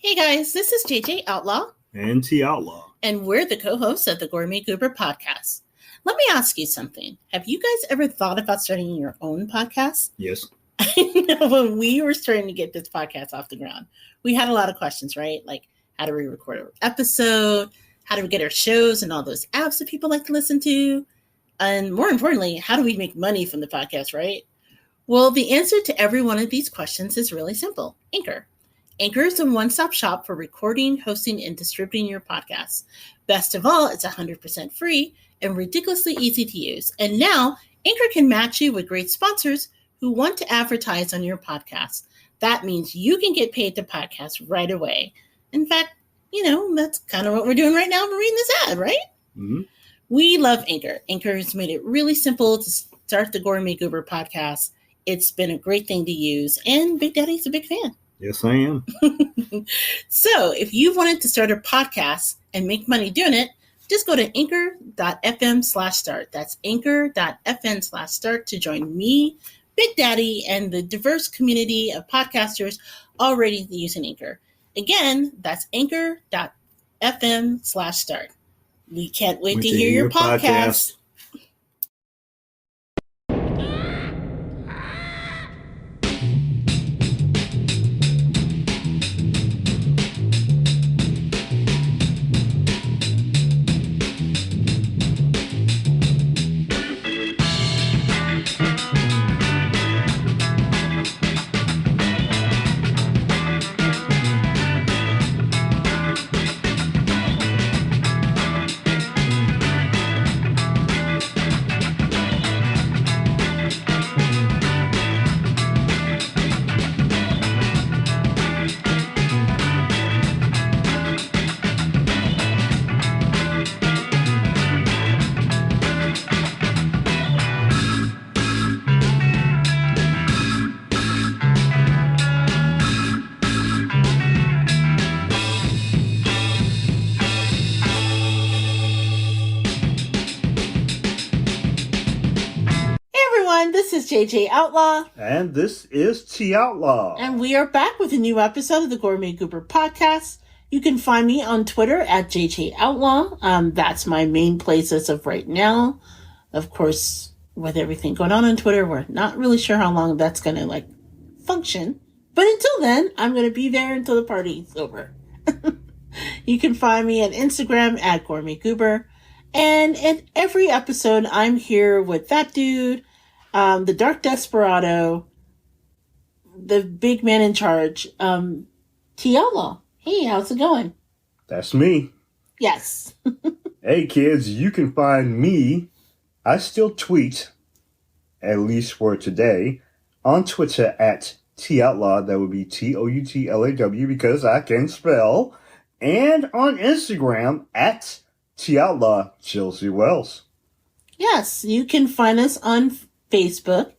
Hey guys, this is JJ Outlaw. And T Outlaw. And we're the co-hosts of the Gourmet Goober podcast. Let me ask you something. Have you guys ever thought about starting your own podcast? Yes. I know when we were starting to get this podcast off the ground, we had a lot of questions, right? Like, how do we record an episode? How do we get our shows and all those apps that people like to listen to? And more importantly, how do we make money from the podcast, right? Well, the answer to every one of these questions is really simple. Anchor. Anchor is a one-stop shop for recording, hosting, and distributing your podcast. Best of all, it's 100% free and ridiculously easy to use. And now, Anchor can match you with great sponsors who want to advertise on your podcast. That means you can get paid to podcast right away. In fact, that's kind of what we're doing right now. We're reading this ad, right? Mm-hmm. We love Anchor. Anchor has made it really simple to start the Gourmet Goober podcast. It's been a great thing to use, and Big Daddy's a big fan. Yes, I am. So if you wanted to start a podcast and make money doing it, just go to anchor.fm/start. That's anchor.fm/start to join me, Big Daddy, and the diverse community of podcasters already using Anchor. Again, that's anchor.fm/start. We can't wait to hear your podcast. This is JJ Outlaw. And this is T Outlaw. And we are back with a new episode of the Gourmet Goober podcast. You can find me on Twitter at JJ Outlaw. That's my main place as of right now. Of course, with everything going on Twitter, we're not really sure how long that's going to function. But until then, I'm going to be there until the party's over. You can find me at Instagram at Gourmet Goober. And in every episode, I'm here with that dude, the Dark Desperado, the big man in charge, T Outlaw. Hey, how's it going? That's me. Yes. Hey, kids, you can find me. I still tweet, at least for today, on Twitter at T Outlaw. That would be TOUTLAW because I can spell. And on Instagram at T Outlaw Chelsea Wells. Yes, you can find us on Facebook,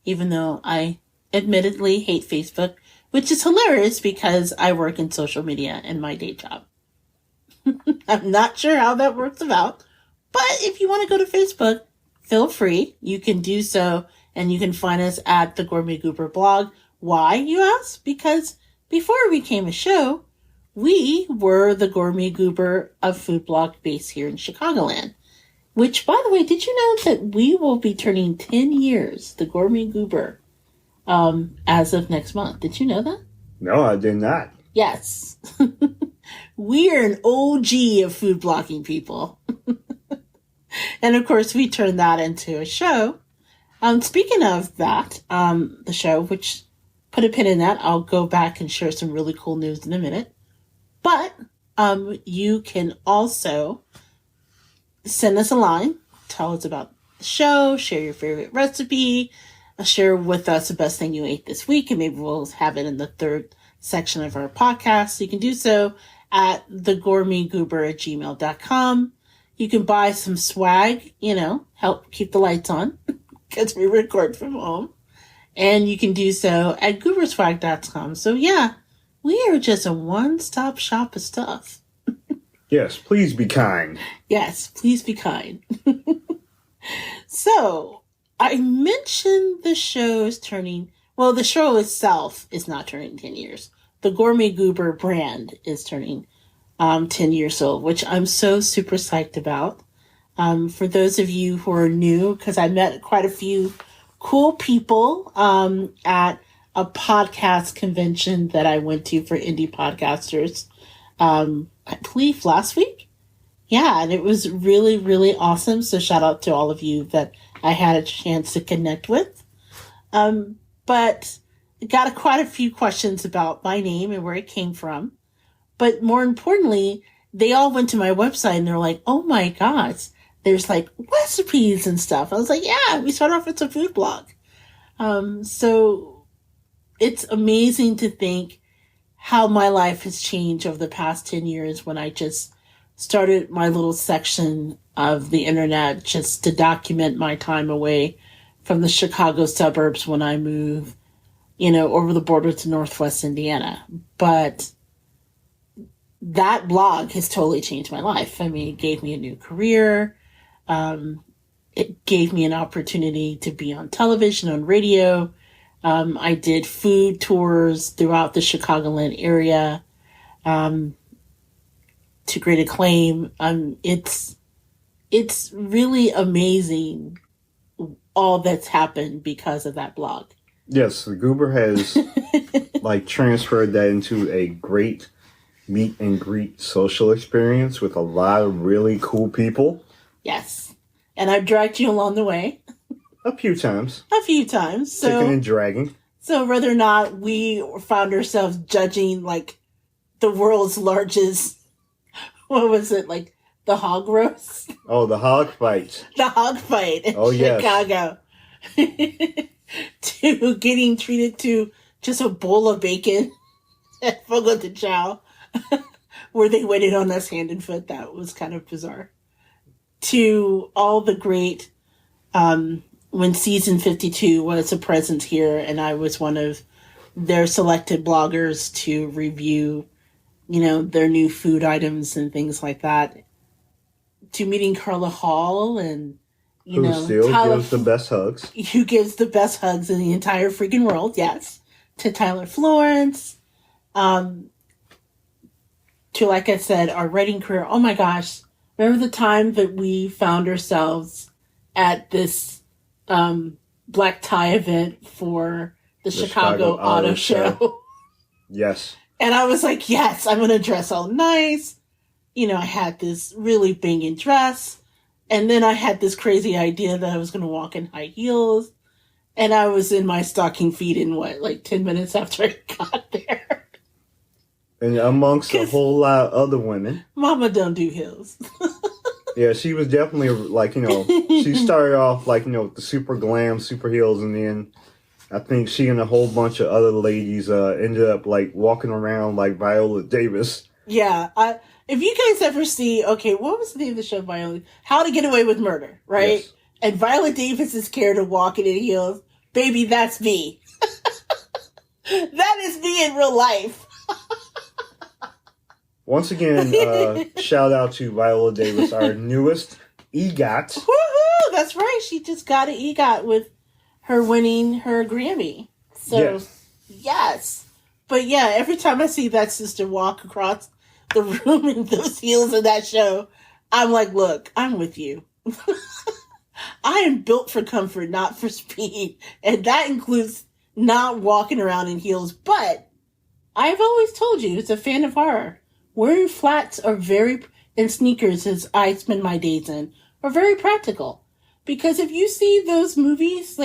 even though I admittedly hate Facebook, which is hilarious because I work in social media in my day job. I'm not sure how that works about, but if you want to go to Facebook, feel free. You can do so, and you can find us at the Gourmet Goober blog. Why, you ask? Because before we became a show, we were the Gourmet Goober of food blog based here in Chicagoland. Which, by the way, did you know that we will be turning 10 years, the Gourmet Goober, as of next month? Did you know that? No, I did not. Yes. We're an OG of food blogging people. And, of course, we turned that into a show. Speaking of that, the show, which put a pin in that, I'll go back and share some really cool news in a minute. But you can also send us a line, tell us about the show, share your favorite recipe, share with us the best thing you ate this week, and maybe we'll have it in the third section of our podcast. So you can do so at thegourmetgoober@gmail.com. You can buy some swag, help keep the lights on, because we record from home. And you can do so at gooberswag.com. So yeah, we are just a one-stop shop of stuff. Yes, please be kind. Yes, please be kind. So, I mentioned the show is turning, well, the show itself is not turning 10 years, the Gourmet Goober brand is turning 10 years old, which I'm so super psyched about. For those of you who are new, because I met quite a few cool people at a podcast convention that I went to for indie podcasters, I believe last week. Yeah, and it was really, really awesome. So shout out to all of you that I had a chance to connect with. But got quite a few questions about my name and where it came from. But more importantly, they all went to my website and they're like, oh my gosh, there's like recipes and stuff. I was like, yeah, we started off with a food blog. So it's amazing to think how my life has changed over the past 10 years when I just started my little section of the internet just to document my time away from the Chicago suburbs when I moved, over the border to Northwest Indiana. But that blog has totally changed my life. I mean, it gave me a new career. It gave me an opportunity to be on television, on radio. I did food tours throughout the Chicagoland area to great acclaim. It's really amazing all that's happened because of that blog. Yes, the Goober has transferred that into a great meet and greet social experience with a lot of really cool people. Yes. And I've dragged you along the way. A few times. So, kicking and dragging. So whether or not we found ourselves judging the world's largest, what was it, the hog roast? Oh, the hog fight. The hog fight in Chicago. Yes. To getting treated to just a bowl of bacon at Fogo de Chao, where they waited on us hand and foot. That was kind of bizarre. To all the great, when season 52 was a presence here, and I was one of their selected bloggers to review, their new food items and things like that. To meeting Carla Hall and, who still Tyler, gives the best hugs. Who gives the best hugs in the entire freaking world, yes. To Tyler Florence. To, like I said, our writing career. Oh my gosh. Remember the time that we found ourselves at this black tie event for the Chicago Auto Show? Yes. And I was like, yes, I'm going to dress all nice. I had this really banging dress. And then I had this crazy idea that I was going to walk in high heels. And I was in my stocking feet in 10 minutes after I got there. And amongst a whole lot of other women. Mama don't do heels. Yeah, she was definitely she started off with the super glam, super heels. And then I think she and a whole bunch of other ladies ended up walking around like Viola Davis. Yeah, if you guys ever see, what was the name of the show, Viola? How to Get Away with Murder, right? Yes. And Viola Davis's character walking in heels, baby, that's me. That is me in real life. Once again, shout out to Viola Davis, our newest EGOT. Woohoo! That's right. She just got an EGOT with her winning her Grammy. So, yes. But yeah, every time I see that sister walk across the room in those heels in that show, I'm like, look, I'm with you. I am built for comfort, not for speed. And that includes not walking around in heels. But I've always told you, as a fan of horror, wearing flats and sneakers, as I spend my days in, are very practical. Because if you see those movies,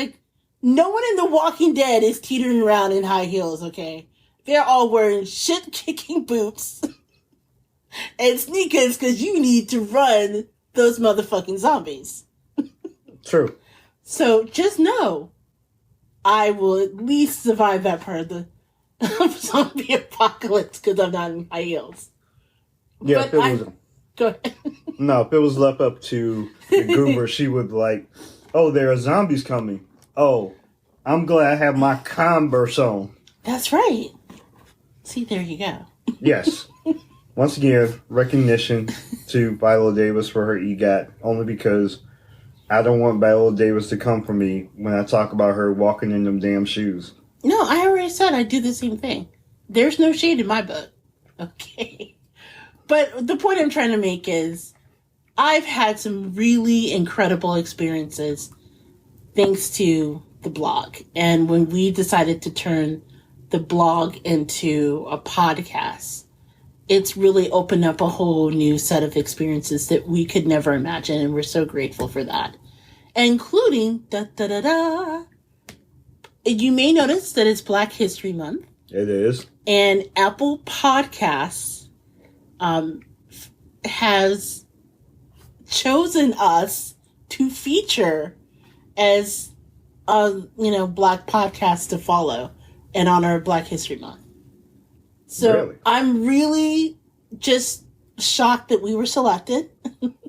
no one in The Walking Dead is teetering around in high heels, okay? They're all wearing shit-kicking boots and sneakers because you need to run those motherfucking zombies. True. So just know, I will at least survive that part of the zombie apocalypse because I'm not in high heels. Yeah, if it was... Go ahead. No, if it was left up to the Goober, she would oh, there are zombies coming. Oh, I'm glad I have my Converse on. That's right. See, there you go. Yes. Once again, recognition to Viola Davis for her EGOT, only because I don't want Viola Davis to come for me when I talk about her walking in them damn shoes. No, I already said I do the same thing. there's no shade in my book. Okay. But the point I'm trying to make is I've had some really incredible experiences thanks to the blog. And when we decided to turn the blog into a podcast, it's really opened up a whole new set of experiences that we could never imagine. And we're so grateful for that. Including, you may notice that it's Black History Month. It is. And Apple Podcasts has chosen us to feature as Black podcast to follow in honor of Black History Month. So really? I'm really just shocked that we were selected.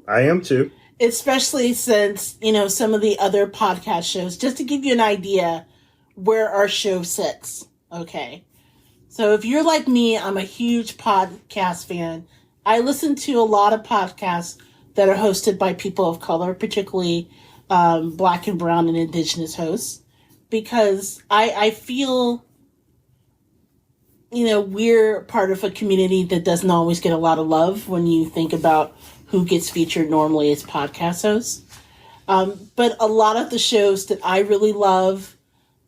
I am too. Especially since, some of the other podcast shows, just to give you an idea where our show sits. Okay. So if you're like me, I'm a huge podcast fan. I listen to a lot of podcasts that are hosted by people of color, particularly Black and brown and indigenous hosts, because I feel, we're part of a community that doesn't always get a lot of love when you think about who gets featured normally as podcast hosts. But a lot of the shows that I really love,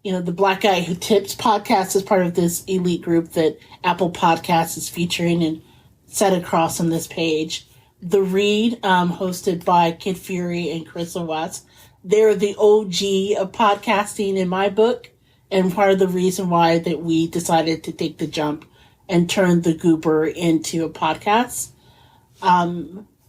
the Black Guy Who Tips podcast is part of this elite group that Apple Podcasts is featuring and set across on this page. The Read, hosted by Kid Fury and Crystal West. They're the OG of podcasting in my book, and part of the reason why that we decided to take the jump and turn the Goober into a podcast.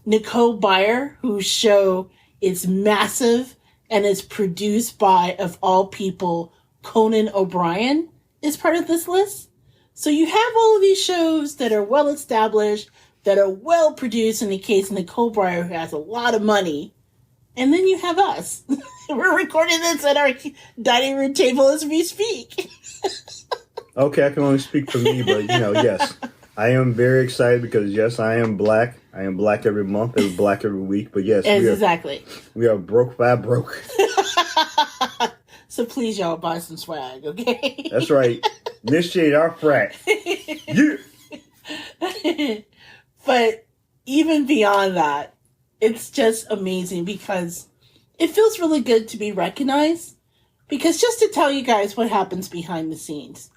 Nicole Byer, whose show is massive and is produced by, of all people, Conan O'Brien, is part of this list. So you have all of these shows that are well established, that are well produced, in the case of Nicole Byer, who has a lot of money. And then you have us. We're recording this at our dining room table as we speak. Okay, I can only speak for me, but, yes. I am very excited because, yes, I am Black. I am Black every month, I'm Black every week. But, yes, exactly. We are broke by broke. So please, y'all, buy some swag, okay? That's right. Initiate our frat. Yeah. But even beyond that, it's just amazing because it feels really good to be recognized. Because just to tell you guys what happens behind the scenes,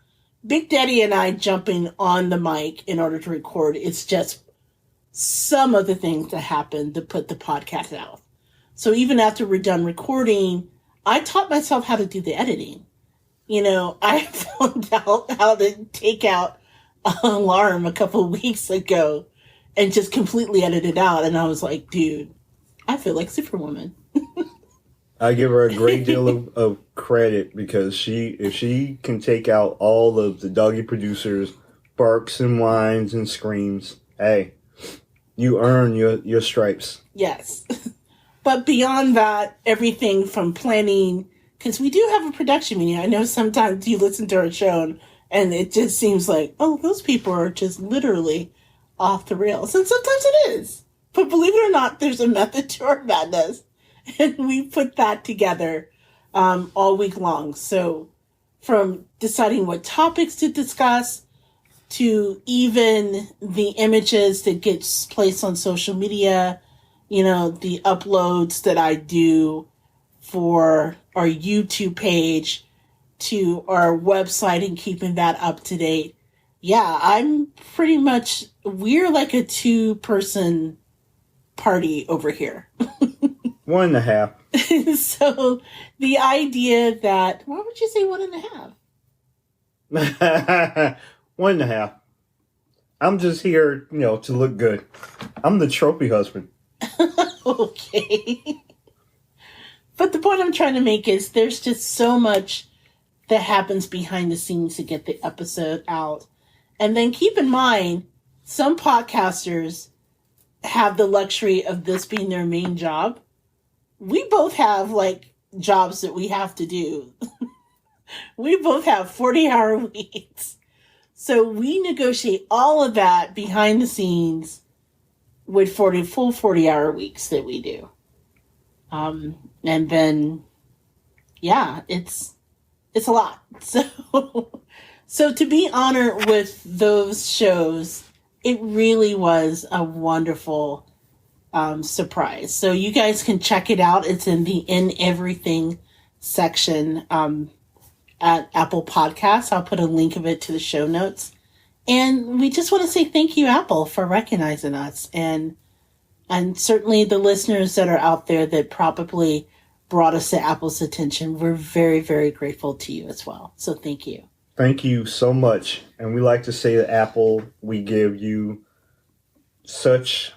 Big Daddy and I jumping on the mic in order to record, it's just some of the things that happen to put the podcast out. So even after we're done recording, I taught myself how to do the editing. I found out how to take out an alarm a couple of weeks ago and just completely edit it out. And I was like, dude, I feel like Superwoman. I give her a great deal of credit because if she can take out all of the doggy producers' barks and whines and screams, hey, you earn your stripes. Yes. But beyond that, everything from planning, because we do have a production meeting. I know sometimes you listen to our show and it just seems like, oh, those people are just literally off the rails. And sometimes it is. But believe it or not, there's a method to our madness. And we put that together all week long. So from deciding what topics to discuss to even the images that gets placed on social media, the uploads that I do for our YouTube page to our website and keeping that up to date. Yeah, I'm pretty much, we're like a 2-person party over here. 1.5. So the idea that, why would you say 1.5? 1.5. I'm just here, to look good. I'm the trophy husband. Okay. But the point I'm trying to make is there's just so much that happens behind the scenes to get the episode out. And then keep in mind, some podcasters have the luxury of this being their main job. We both have jobs that we have to do. We both have 40-hour weeks. So we negotiate all of that behind the scenes with full 40-hour weeks that we do. And then, yeah, it's a lot. So So to be honored with those shows, it really was a wonderful surprise. So you guys can check it out. It's in the In Everything section at Apple Podcasts. I'll put a link of it to the show notes. And we just want to say thank you, Apple, for recognizing us. And certainly the listeners that are out there that probably brought us to Apple's attention, we're very, very grateful to you as well. So thank you. Thank you so much. And we like to say to Apple, we give you such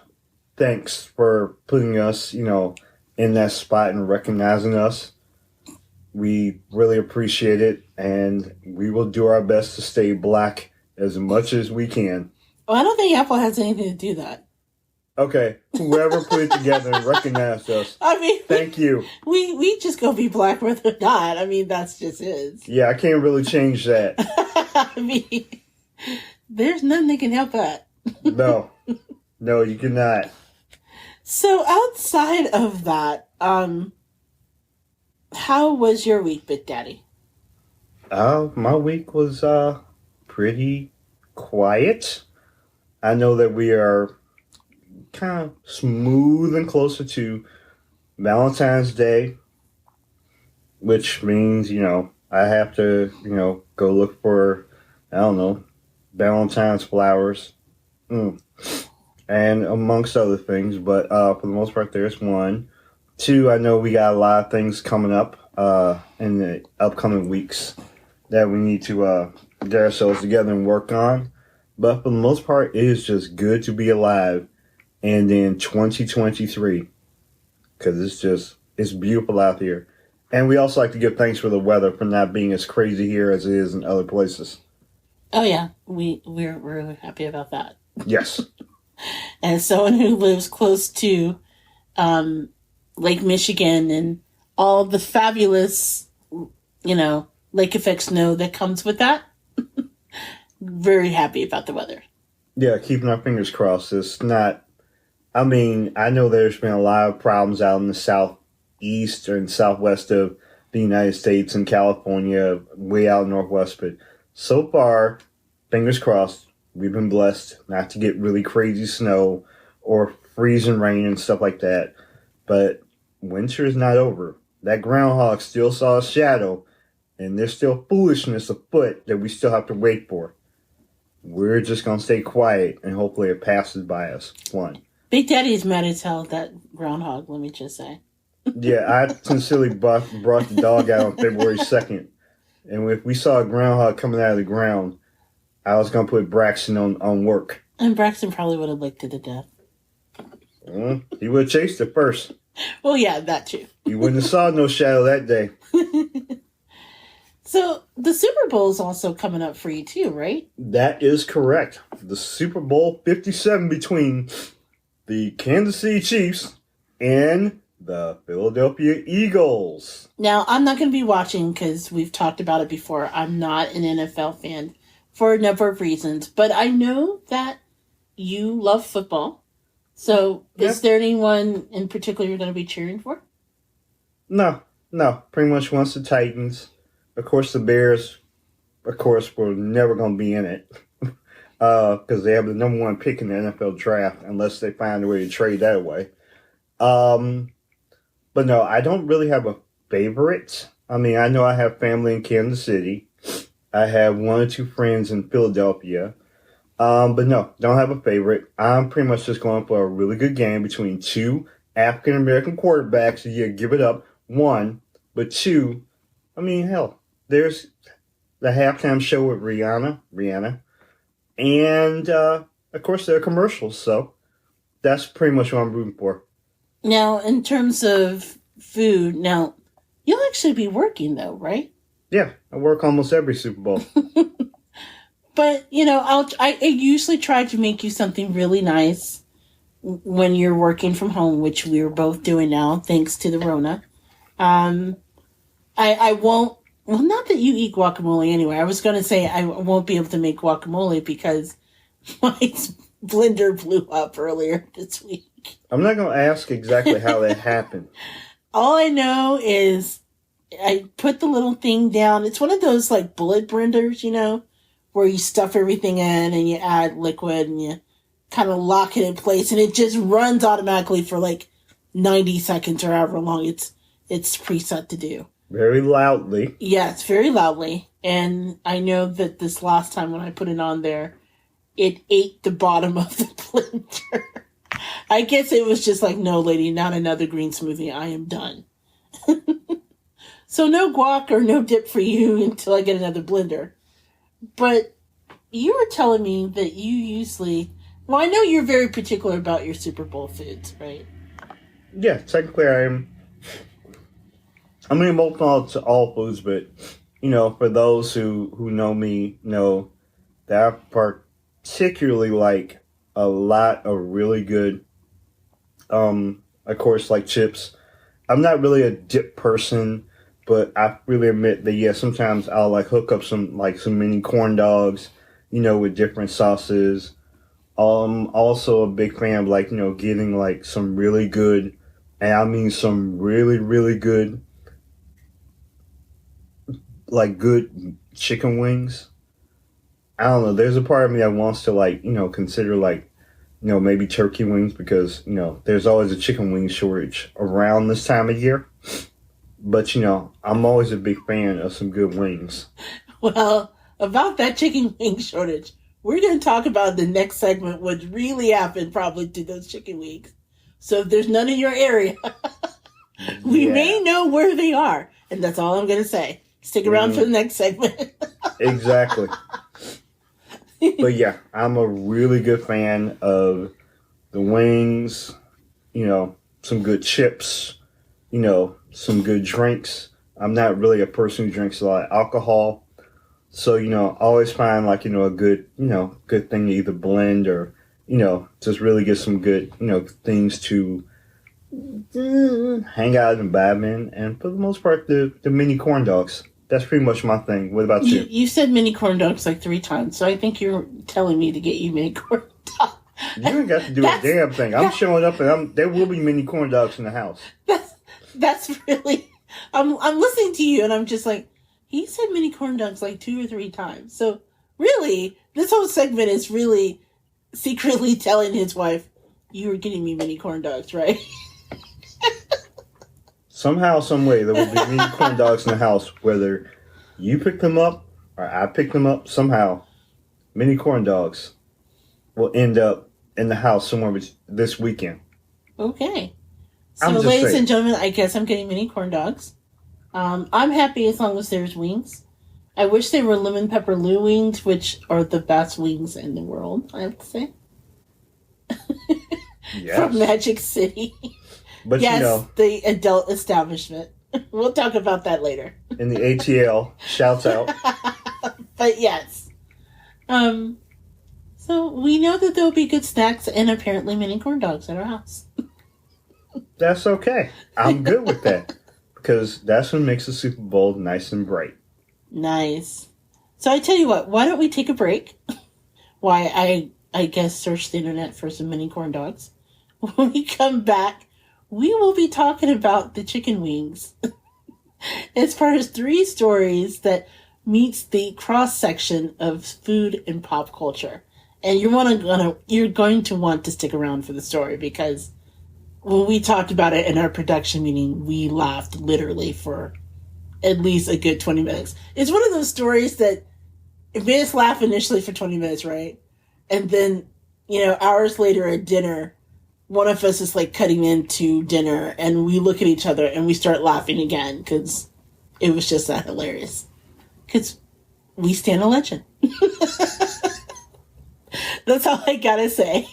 thanks for putting us, in that spot and recognizing us. We really appreciate it, and we will do our best to stay black as much as we can. Well, I don't think Apple has anything to do that. Okay, whoever put it together and recognized us, thank you. We just go be black whether or not. I mean, that's just is. Yeah, I can't really change that. I mean, there's nothing that can help that. No, you cannot. So outside of that, how was your week, Big Daddy? My week was pretty quiet. I know that we are kind of smooth and closer to Valentine's Day, which means, I have to, go look for, Valentine's flowers. And amongst other things, but for the most part, there's one. 2, I know we got a lot of things coming up in the upcoming weeks that we need to get ourselves together and work on. But for the most part, it is just good to be alive. And in 2023, because it's beautiful out here. And we also like to give thanks for the weather for not being as crazy here as it is in other places. Oh yeah, we're happy about that. Yes. As someone who lives close to Lake Michigan and all the fabulous, lake effect snow that comes with that, very happy about the weather. Yeah, keeping our fingers crossed. It's not, I know there's been a lot of problems out in the southeast and southwest of the United States and California, way out northwest, but so far, fingers crossed, we've been blessed not to get really crazy snow or freezing rain and stuff like that. But winter is not over. That groundhog still saw a shadow, and there's still foolishness afoot that we still have to wait for. We're just going to stay quiet, and hopefully it passes by us. One. Big Daddy is mad as hell at that groundhog, let me just say. Yeah, I sincerely brought the dog out on February 2nd. And if we saw a groundhog coming out of the ground, I was going to put Braxton on work. And Braxton probably would have licked it to death. He would have chased it first. Well, yeah, that too. You wouldn't have saw no shadow that day. So, the Super Bowl is also coming up for you too, right? That is correct. The Super Bowl 57 between the Kansas City Chiefs and the Philadelphia Eagles. Now, I'm not going to be watching because we've talked about it before. I'm not an NFL fan for a number of reasons, but I know that you love football. So, Is there anyone in particular you're going to be cheering for? No. Pretty much once the Titans. Of course, the Bears, were never going to be in it because they have the number 1 pick in the NFL draft unless they find a way to trade that away. But no, I don't really have a favorite. I know I have family in Kansas City. I have 1 or 2 friends in Philadelphia. But no, don't have a favorite. I'm pretty much just going for a really good game between 2 African-American quarterbacks. Yeah, give it up. 1, but 2, hell, there's the halftime show with Rihanna. And, of course, there are commercials. So that's pretty much what I'm rooting for. Now, in terms of food, you'll actually be working though, right? Yeah, I work almost every Super Bowl. But, I usually try to make you something really nice when you're working from home, which we're both doing now, thanks to the Rona. I won't, well, not that you eat guacamole anyway. I was going to say I won't be able to make guacamole because my blender blew up earlier this week. I'm not going to ask exactly how that happened. All I know is I put the little thing down. It's one of those like bullet blenders, where you stuff everything in and you add liquid and you kind of lock it in place, and it just runs automatically for like 90 seconds or however long it's preset to do. Very loudly. Yes, very loudly. And I know that this last time when I put it on there, it ate the bottom of the blender. I guess it was just like, no, lady, not another green smoothie. I am done. So no guac or no dip for you until I get another blender. But you were telling me that you usually... Well, I know you're very particular about your Super Bowl foods, right? Yeah, technically I am. I mean, both not to all foods, but, for those who know me, know that I particularly like a lot of really good, of course, like chips. I'm not really a dip person, but I really admit that, yeah, sometimes I'll, hook up some mini corn dogs, with different sauces. Also a big fan of, getting, some really good, and I mean some really, really good, good chicken wings. I don't know. There's a part of me that wants to, consider, maybe turkey wings because, there's always a chicken wing shortage around this time of year. But, I'm always a big fan of some good wings. Well, about that chicken wing shortage, we're going to talk about the next segment, what really happened probably to those chicken wings. So if there's none in your area, we may know where they are. And that's all I'm going to say. Stick around for the next segment. Exactly. But yeah, I'm a really good fan of the wings, some good chips, some good drinks. I'm not really a person who drinks a lot of alcohol. So, always find a good, good thing to either blend or, just really get some good, things to hang out and vibe in. And for the most part, the mini corn dogs. That's pretty much my thing. What about you? You said mini corn dogs 3 times, so I think you're telling me to get you mini corn dogs. You ain't got to do a damn thing. I'm showing up and there will be mini corn dogs in the house. That's really... I'm listening to you and I'm just like, he said mini corn dogs 2 or 3 times. So really, this whole segment is really secretly telling his wife, you were getting me mini corn dogs, right? Somehow, some way, there will be mini corn dogs in the house, whether you pick them up or I pick them up. Somehow, mini corn dogs will end up in the house somewhere this weekend. Okay. So, ladies and gentlemen, I guess I'm getting mini corn dogs. I'm happy as long as there's wings. I wish they were lemon pepper Lou wings, which are the best wings in the world, I have to say. Yes. From Magic City. But yes, the adult establishment. We'll talk about that later. In the ATL, shouts out. But yes. So we know that there'll be good snacks and apparently mini corn dogs at our house. That's okay. I'm good with that. Because that's what makes the Super Bowl nice and bright. Nice. So I tell you what, why don't we take a break? Why, I guess search the internet for some mini corn dogs. When we come back, we will be talking about the chicken wings as far as 3 stories that meets the cross-section of food and pop culture. And you're going to want to stick around for the story because when we talked about it in our production meeting, we laughed literally for at least a good 20 minutes. It's one of those stories that it made us laugh initially for 20 minutes, right? And then, hours later at dinner, one of us is cutting into dinner and we look at each other and we start laughing again because it was just that hilarious. Because we stand a legend. That's all I gotta say.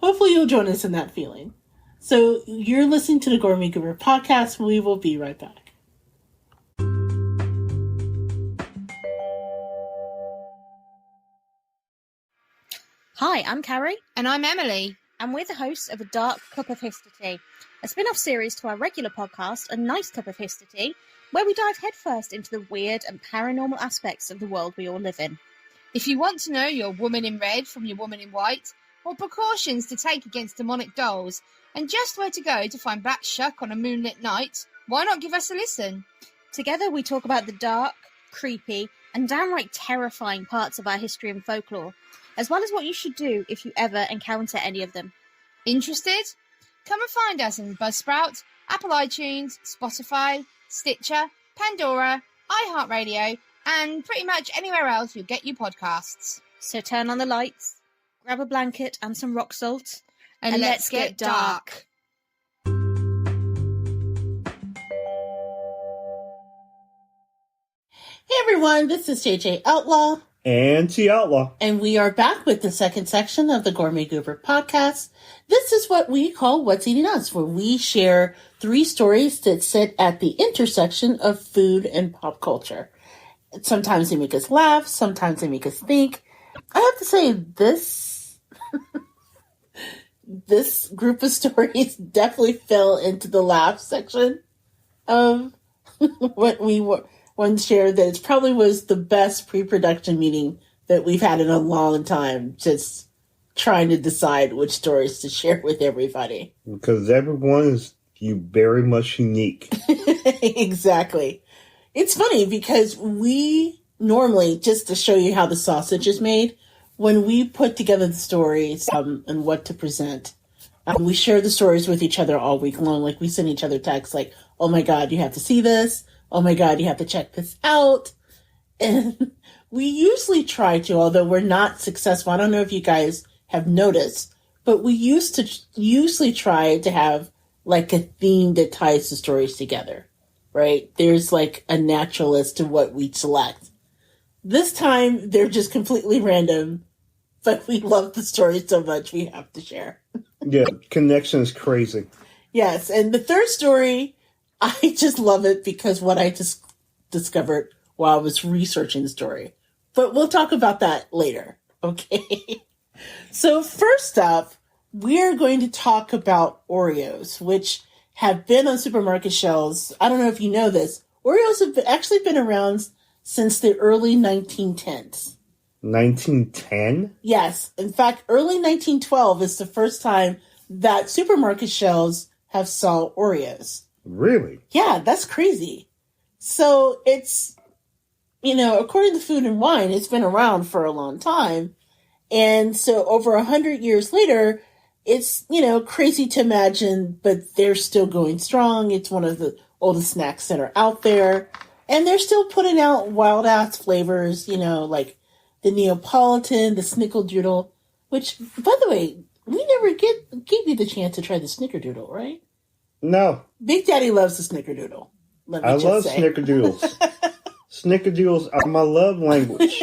Hopefully you'll join us in that feeling. So you're listening to the Gourmet Goober podcast. We will be right back. Hi, I'm Carrie. And I'm Emily. And we're the hosts of A Dark Cup of History, a spin-off series to our regular podcast, A Nice Cup of History, where we dive headfirst into the weird and paranormal aspects of the world we all live in. If you want to know your woman in red from your woman in white, or precautions to take against demonic dolls, and just where to go to find Black Shuck on a moonlit night, why not give us a listen? Together we talk about the dark, creepy, and downright terrifying parts of our history and folklore, as well as what you should do if you ever encounter any of them. Interested? Come and find us on Buzzsprout, Apple iTunes, Spotify, Stitcher, Pandora, iHeartRadio, and pretty much anywhere else you'll get your podcasts. So turn on the lights, grab a blanket and some rock salt, And let's get dark. Hey everyone, this is JJ Outlaw. And T Outlaw. And we are back with the second section of the Gourmet Goober podcast. This is what we call What's Eating Us, where we share 3 stories that sit at the intersection of food and pop culture. Sometimes they make us laugh, sometimes they make us think. I have to say, this group of stories definitely fell into the laugh section of what we once shared, that it probably was the best pre-production meeting that we've had in a long time, just trying to decide which stories to share with everybody. Because everyone is very much unique. Exactly. It's funny because we normally, just to show you how the sausage is made, when we put together the stories and what to present, we share the stories with each other all week long. Like, we send each other texts like, oh my God, you have to see this. Oh my God, you have to check this out. And we usually try to, although we're not successful. I don't know if you guys have noticed, but we used to usually try to have like a theme that ties the stories together, right? There's like a natural as to what we select. This time, they're just completely random, but we love the story so much we have to share. Yeah, connection is crazy. Yes, and the third story, I just love it because what I just discovered while I was researching the story. But we'll talk about that later, okay? So first up, we're going to talk about Oreos, which have been on supermarket shelves. I don't know if you know this. Oreos have actually been around since the early 1910s. 1910? Yes. In fact, early 1912 is the first time that supermarket shelves have saw Oreos. Really? Yeah, that's crazy. So it's, according to Food and Wine, it's been around for a long time. And so over 100 years later, it's, crazy to imagine, but they're still going strong. It's one of the oldest snacks that are out there. And they're still putting out wild ass flavors, like the Neapolitan, the Snickerdoodle, which, by the way, we never gave you the chance to try the Snickerdoodle, right? No. Big Daddy loves the Snickerdoodle. I love Snickerdoodles. Snickerdoodles are my love language.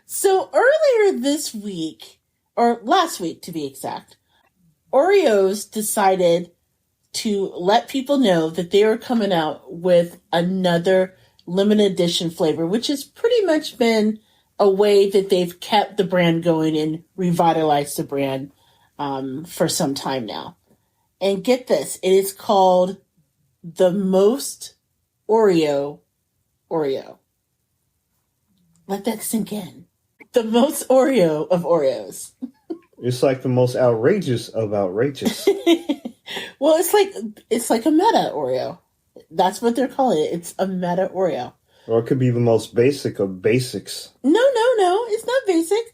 So earlier this week, or last week to be exact, Oreos decided to let people know that they are coming out with another limited edition flavor, which has pretty much been a way that they've kept the brand going and revitalized the brand for some time now. And get this, it is called the Most Oreo. Let that sink in. The Most Oreo of Oreos. It's like the most outrageous of outrageous. Well, it's like a meta Oreo. That's what they're calling it. It's a meta Oreo. Or it could be the most basic of basics. No. It's not basic.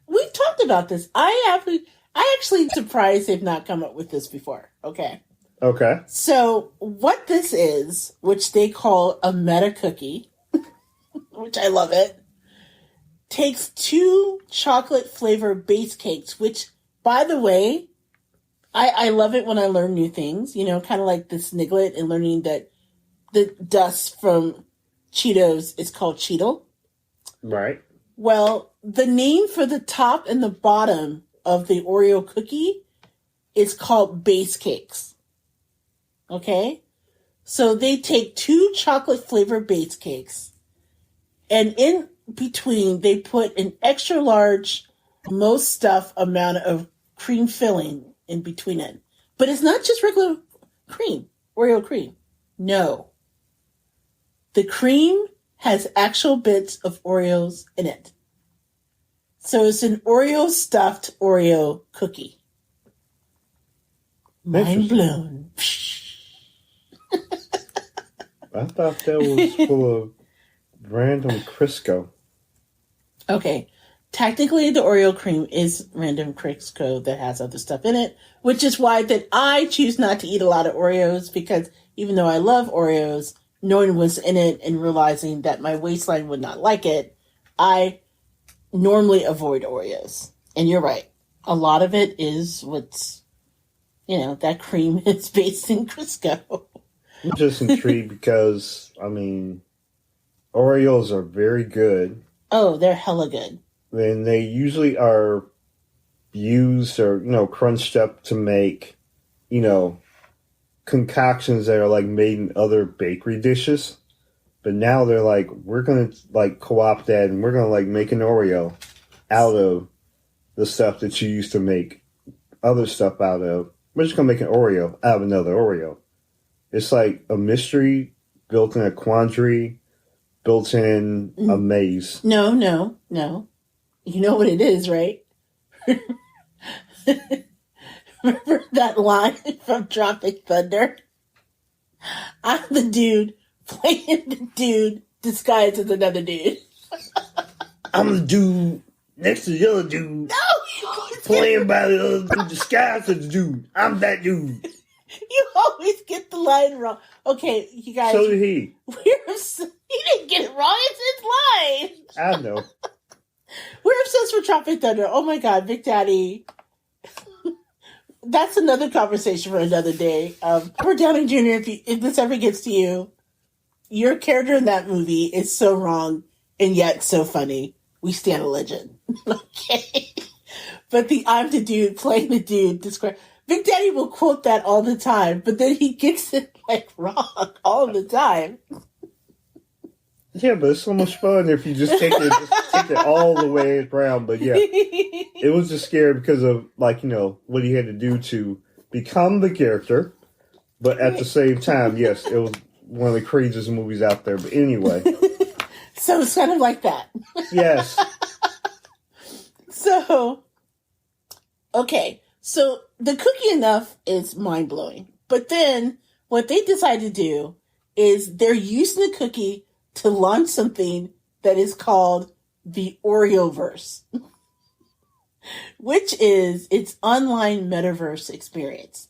We've talked about this. I actually surprised they've not come up with this before. Okay. Okay. So what this is, which they call a meta cookie, which I love it, takes 2 chocolate flavor base cakes, which, by the way, I love it when I learn new things, kind of like the Sniglet and learning that the dust from Cheetos is called Cheetle. Right. Well, the name for the top and the bottom of the Oreo cookie is called base cakes. Okay? So they take 2 chocolate flavor base cakes, and in between they put an extra large, most stuff amount of cream filling in between it. But it's not just regular cream, Oreo cream. No. The cream has actual bits of Oreos in it. So it's an Oreo stuffed Oreo cookie. Mind blown. I thought that was full of Random Crisco. Okay. Technically, the Oreo cream is random Crisco that has other stuff in it, which is why that I choose not to eat a lot of Oreos, because even though I love Oreos, knowing what's in it and realizing that my waistline would not like it, I normally avoid Oreos. And you're right. A lot of it is what's, that cream is based in Crisco. I'm just intrigued because, Oreos are very good. Oh, they're hella good. And they usually are used or, crunched up to make, concoctions that are, made in other bakery dishes. But now they're we're going to, co-opt that and we're going to, make an Oreo out of the stuff that you used to make other stuff out of. We're just going to make an Oreo out of another Oreo. It's like a mystery built in a quandary, built in a maze. No. You know what it is, right? Remember that line from Tropic Thunder? I'm the dude playing the dude disguised as another dude. I'm the dude next to the other dude. No! Playing by the other dude disguised as the dude. I'm that dude. You always get the line wrong. Okay, you guys. So did he. He didn't get it wrong. It's his line. I know. We're obsessed with Tropic Thunder. Oh my God, Big Daddy. That's another conversation for another day. Robert Downey Jr., if this ever gets to you, your character in that movie is so wrong and yet so funny. We stand a legend. Okay? But I'm the dude playing the dude. Big Daddy will quote that all the time, but then he gets it wrong all the time. Yeah, but it's so much fun if you just take it all the way around. But yeah, it was just scary because of what he had to do to become the character. But at the same time, yes, it was one of the craziest movies out there. But anyway. So it's kind of like that. Yes. So, okay. So the Cookie Enough is mind-blowing. But then what they decide to do is they're using the cookie to launch something that is called the Oreoverse, which is its online metaverse experience.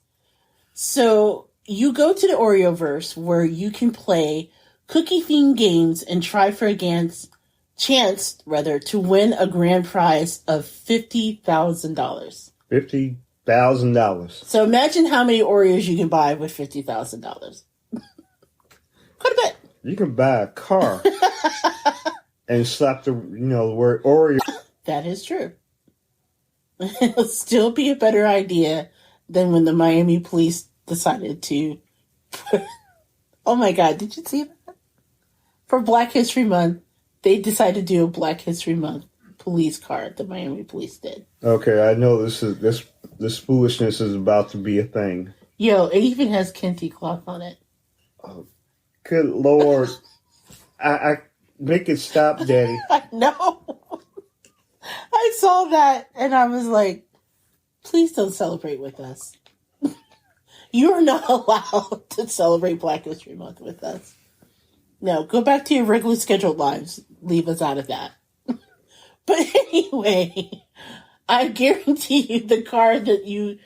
So you go to the Oreoverse where you can play cookie-themed games and try for a chance to win a grand prize of $50,000. $50,000. So imagine how many Oreos you can buy with $50,000. Quite a bit. You can buy a car and slap the word Oreo. That is true. It'll still be a better idea than when the Miami police decided to. Oh my God! Did you see that? For Black History Month, they decided to do a Black History Month police car. The Miami police did. Okay, I know this foolishness is about to be a thing. Yo, it even has kente cloth on it. Oh, good Lord. I make it stop, Daddy. I know. I saw that and I was like, please don't celebrate with us. You are not allowed to celebrate Black History Month with us. No, go back to your regularly scheduled lives. Leave us out of that. But anyway, I guarantee you the car that you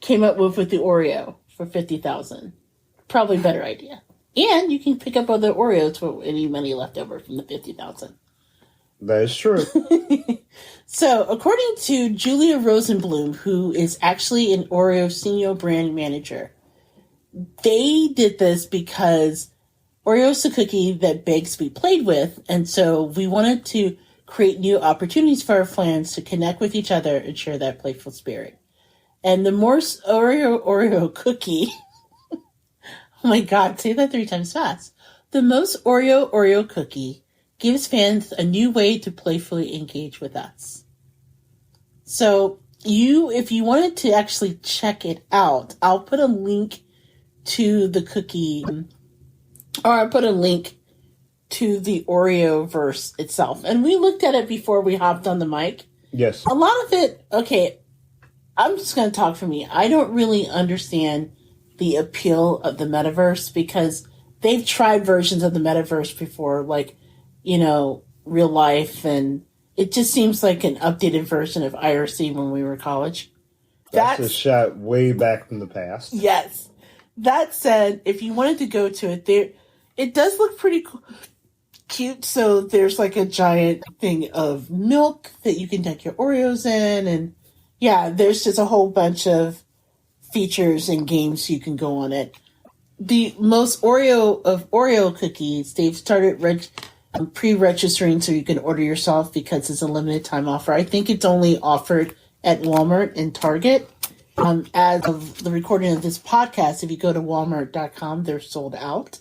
came up with the Oreo for $50,000, probably a better idea. And you can pick up other Oreos for any money left over from the $50,000. That is true. So, according to Julia Rosenblum, who is actually an Oreo senior brand manager, they did this because Oreo is a cookie that begs to be played with, and so we wanted to create new opportunities for our fans to connect with each other and share that playful spirit. And the more Oreo cookie, oh my God, say that 3 times fast. The most Oreo cookie gives fans a new way to playfully engage with us. So if you wanted to actually check it out, I'll put a link to the cookie, or I'll put a link to the Oreoverse itself. And we looked at it before we hopped on the mic. Yes. A lot of it, okay, I'm just going to talk for me. I don't really understand the appeal of the metaverse because they've tried versions of the metaverse before, like real life, and it just seems like an updated version of IRC when we were in college. That's a shot way back from the past. Yes. That said, if you wanted to go to it, it does look pretty cute. So there's like a giant thing of milk that you can dunk your Oreos in, and yeah, there's just a whole bunch of features and games you can go on it. The most Oreo cookies, they've started pre-registering so you can order yourself because it's a limited time offer. I think it's only offered at Walmart and Target. As of the recording of this podcast, if you go to walmart.com, they're sold out.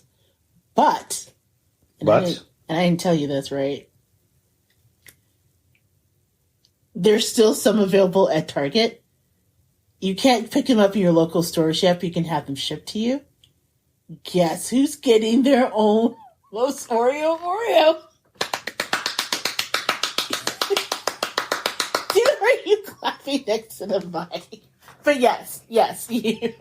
But I didn't tell you this, right? There's still some available at Target. You can't pick them up in your local stores yet, but you can have them shipped to you. Guess who's getting their own most Oreo? Dude, are you clapping next to the mic? But yes, you.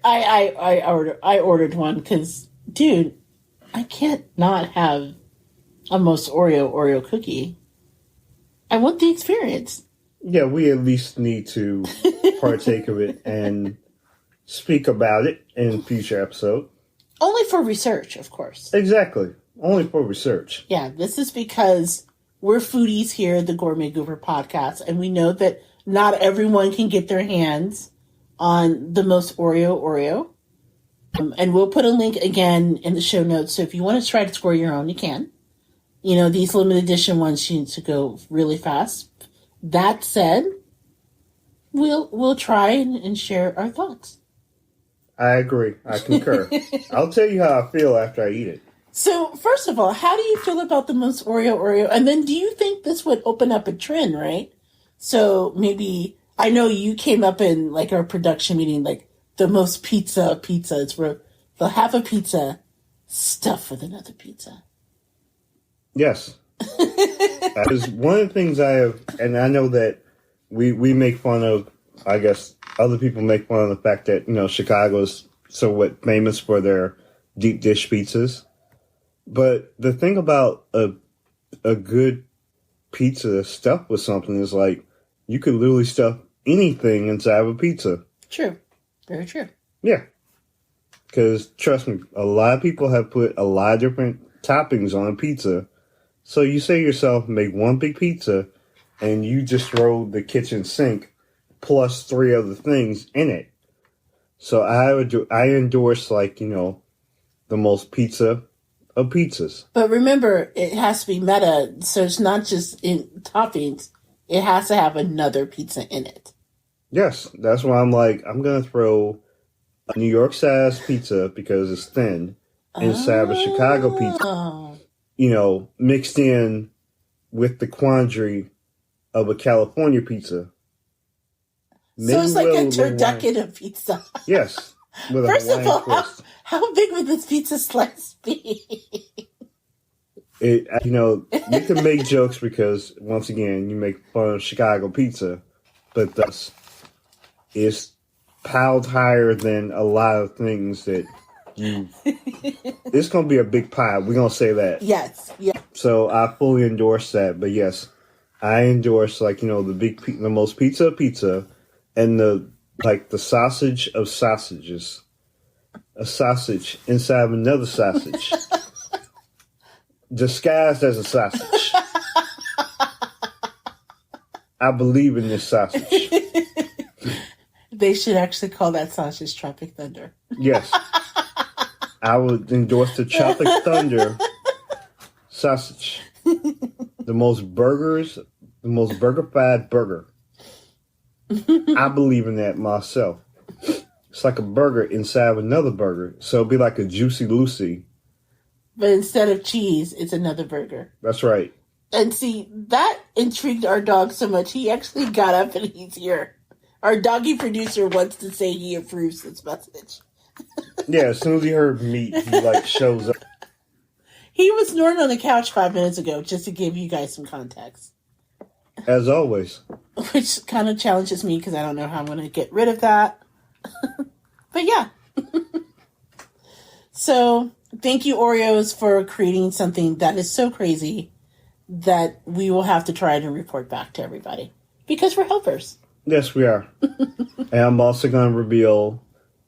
I ordered one because, dude, I can't not have a most Oreo cookie. I want the experience. Yeah, we at least need to partake of it and speak about it in a future episode. Only for research, of course. Exactly. Only for research. Yeah, this is because we're foodies here at the Gourmet Goober podcast, and we know that not everyone can get their hands on the most Oreo. And we'll put a link again in the show notes, so if you want to try to score your own, you can. These limited edition ones need to go really fast. That said, we'll try and share our thoughts. I agree. I concur. I'll tell you how I feel after I eat it. So, first of all, how do you feel about the most Oreo? And then do you think this would open up a trend, right? So, maybe, I know you came up in, like, our production meeting, like, the most pizza. It's where they'll have a pizza stuffed with another pizza. Yes. That is one of the things I have, and I know that we make fun of, I guess, other people make fun of the fact that, Chicago's somewhat famous for their deep dish pizzas. But the thing about a good pizza stuffed with something is like, you could literally stuff anything inside of a pizza. True. Very true. Yeah. Because, trust me, a lot of people have put a lot of different toppings on a pizza. So you say to yourself, make one big pizza, and you just throw the kitchen sink plus 3 other things in it. So I endorse, the most pizza of pizzas. But remember, it has to be meta, so it's not just in toppings. It has to have another pizza in it. Yes, that's why I'm going to throw a New York-sized pizza, because it's thin, inside of a Chicago pizza. Mixed in with the quandary of a California pizza. Maybe so it's like a turducken pizza. Yes. With First of all, how big would this pizza slice be? You can make jokes because, once again, you make fun of Chicago pizza, but thus it's piled higher than a lot of things that it's going to be a big pie. We're going to say that. Yes. Yeah. So I fully endorse that. But yes, I endorse, the most pizza, and the sausage of sausages. A sausage inside of another sausage. Disguised as a sausage. I believe in this sausage. They should actually call that sausage Tropic Thunder. Yes. I would endorse the Tropic Thunder sausage. The most burgerified burger. I believe in that myself. It's like a burger inside of another burger. So it'd be like a Juicy Lucy. But instead of cheese, it's another burger. That's right. And see, that intrigued our dog so much, he actually got up and he's here. Our doggy producer wants to say he approves this message. Yeah, as soon as he heard meat, he shows up. He was snoring on the couch 5 minutes ago, just to give you guys some context. As always. Which kind of challenges me because I don't know how I'm going to get rid of that. But yeah. So thank you, Oreos, for creating something that is so crazy that we will have to try to report back to everybody because we're helpers. Yes, we are. And I'm also going to reveal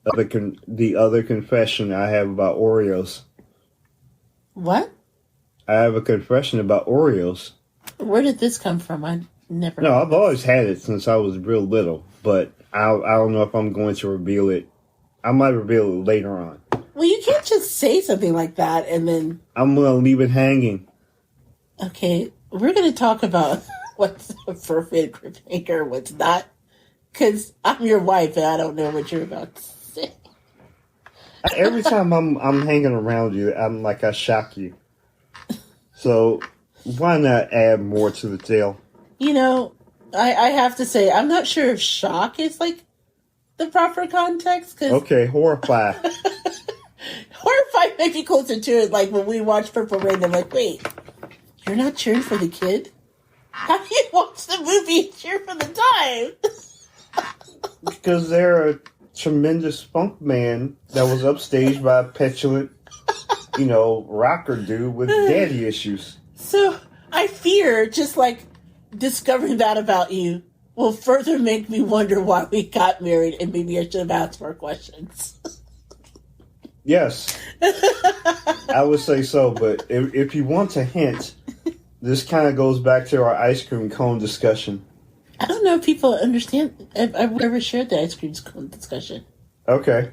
the other confession I have about Oreos. What? I have a confession about Oreos. Where did this come from? I never. No, I've always had it since I was real little, but I don't know if I'm going to reveal it. I might reveal it later on. Well, you can't just say something like that and then... I'm going to leave it hanging. Okay, we're going to talk about what's a perfect cliffhanger, what's not. Because I'm your wife and I don't know what you're about to say. Every time I'm hanging around you, I'm like I shock you. So why not add more to the tale? You know, I have to say, I'm not sure if shock is like the proper context. Cause okay, horrify. Horrify might be closer to it. Like when we watch Purple Rain, I'm like, wait, you're not cheering for the kid? How do you watch the movie and cheer for the time? Because they're a tremendous funk man that was upstaged by a petulant, rocker dude with daddy issues. So I fear just like discovering that about you will further make me wonder why we got married, and maybe I should have asked more questions. Yes, I would say so. But if you want to hint, this kind of goes back to our ice cream cone discussion. I don't know if people understand. I've never shared the ice cream cone discussion. Okay.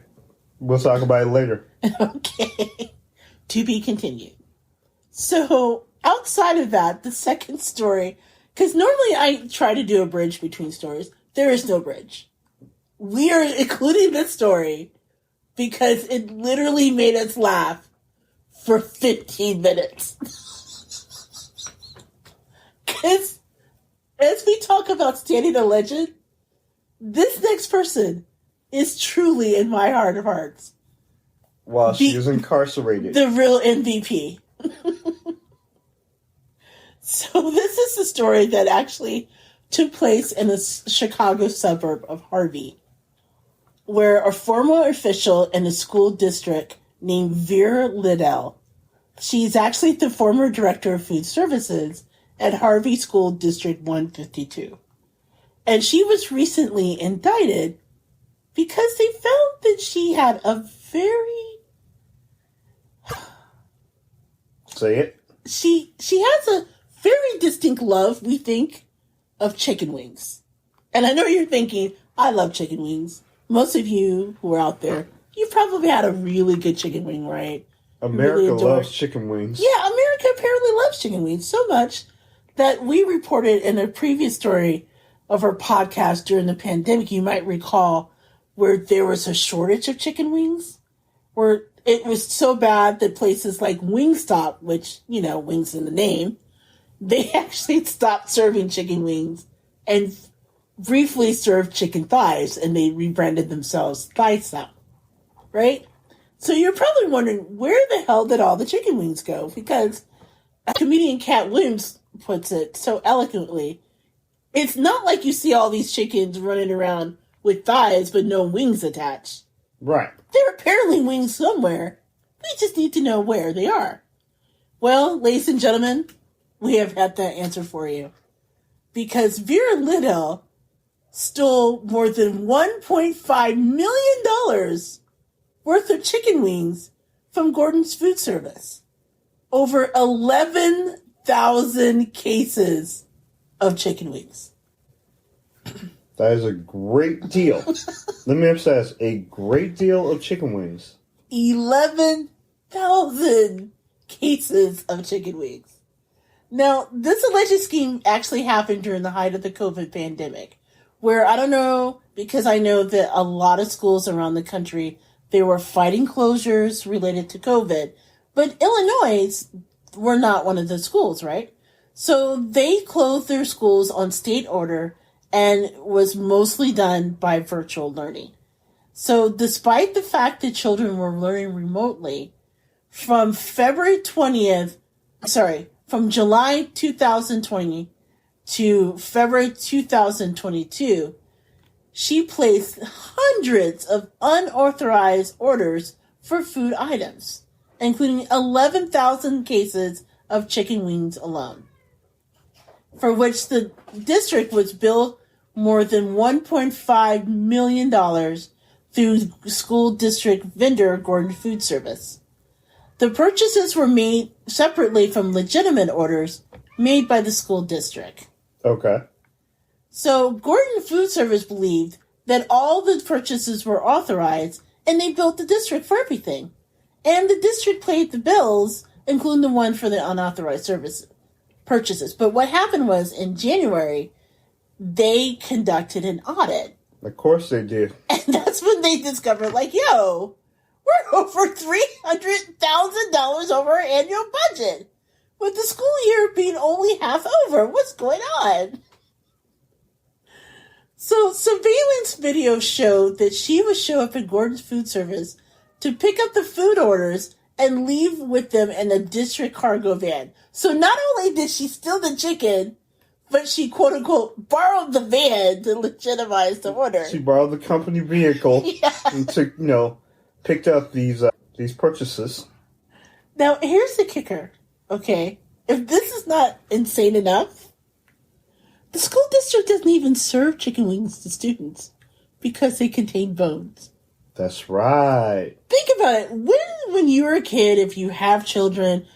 We'll talk about it later. Okay. To be continued. So, outside of that, the second story, because normally I try to do a bridge between stories. There is no bridge. We are including this story because it literally made us laugh for 15 minutes. Because as we talk about standing a legend, this next person is truly in my heart of hearts. While she is incarcerated. The real MVP. So this is the story that actually took place in a Chicago suburb of Harvey, where a former official in a school district named Vera Liddell, she's actually the former director of food services at Harvey School District 152. And she was recently indicted because they found that she had a very... Say it. She has a very distinct love, we think, of chicken wings. And I know you're thinking, I love chicken wings. Most of you who are out there, you've probably had a really good chicken wing, right? America loves chicken wings. Yeah, America apparently loves chicken wings so much that we reported in a previous story of our podcast during the pandemic, you might recall, where there was a shortage of chicken wings, where it was so bad that places like Wingstop, which, wings in the name, they actually stopped serving chicken wings and briefly served chicken thighs, and they rebranded themselves Thigh Stop, right? So you're probably wondering, where the hell did all the chicken wings go? Because comedian Cat Williams puts it so eloquently, it's not like you see all these chickens running around with thighs but no wings attached. Right. There are apparently wings somewhere. We just need to know where they are. Well, ladies and gentlemen, we have had that answer for you. Because Vera Liddell stole more than $1.5 million worth of chicken wings from Gordon's Food Service. Over 11,000 cases of chicken wings. That is a great deal. Let me emphasize, a great deal of chicken wings. 11,000 cases of chicken wings. Now, this alleged scheme actually happened during the height of the COVID pandemic, where I don't know, because I know that a lot of schools around the country, they were fighting closures related to COVID, but Illinois were not one of the schools, right? So they closed their schools on state order and was mostly done by virtual learning. So despite the fact that children were learning remotely, from July 2020 to February 2022, she placed hundreds of unauthorized orders for food items. including 11,000 cases of chicken wings alone, for which the district was billed more than $1.5 million through school district vendor Gordon Food Service. The purchases were made separately from legitimate orders made by the school district. Okay. So Gordon Food Service believed that all the purchases were authorized, and they billed the district for everything. And the district paid the bills, including the one for the unauthorized service purchases. But what happened was, in January, they conducted an audit. Of course they did. And that's when they discovered, like, yo, we're over $300,000 over our annual budget, with the school year being only half over. What's going on? So surveillance video showed that she would show up at Gordon's Food Service to pick up the food orders and leave with them in a district cargo van. So not only did she steal the chicken, but she, quote unquote, borrowed the van to legitimize the order. She borrowed the company vehicle Yeah. and took, picked up these purchases. Now, here's the kicker, okay? If this is not insane enough, the school district doesn't even serve chicken wings to students because they contain bones. That's right. Think about it. When you were a kid, if you have children,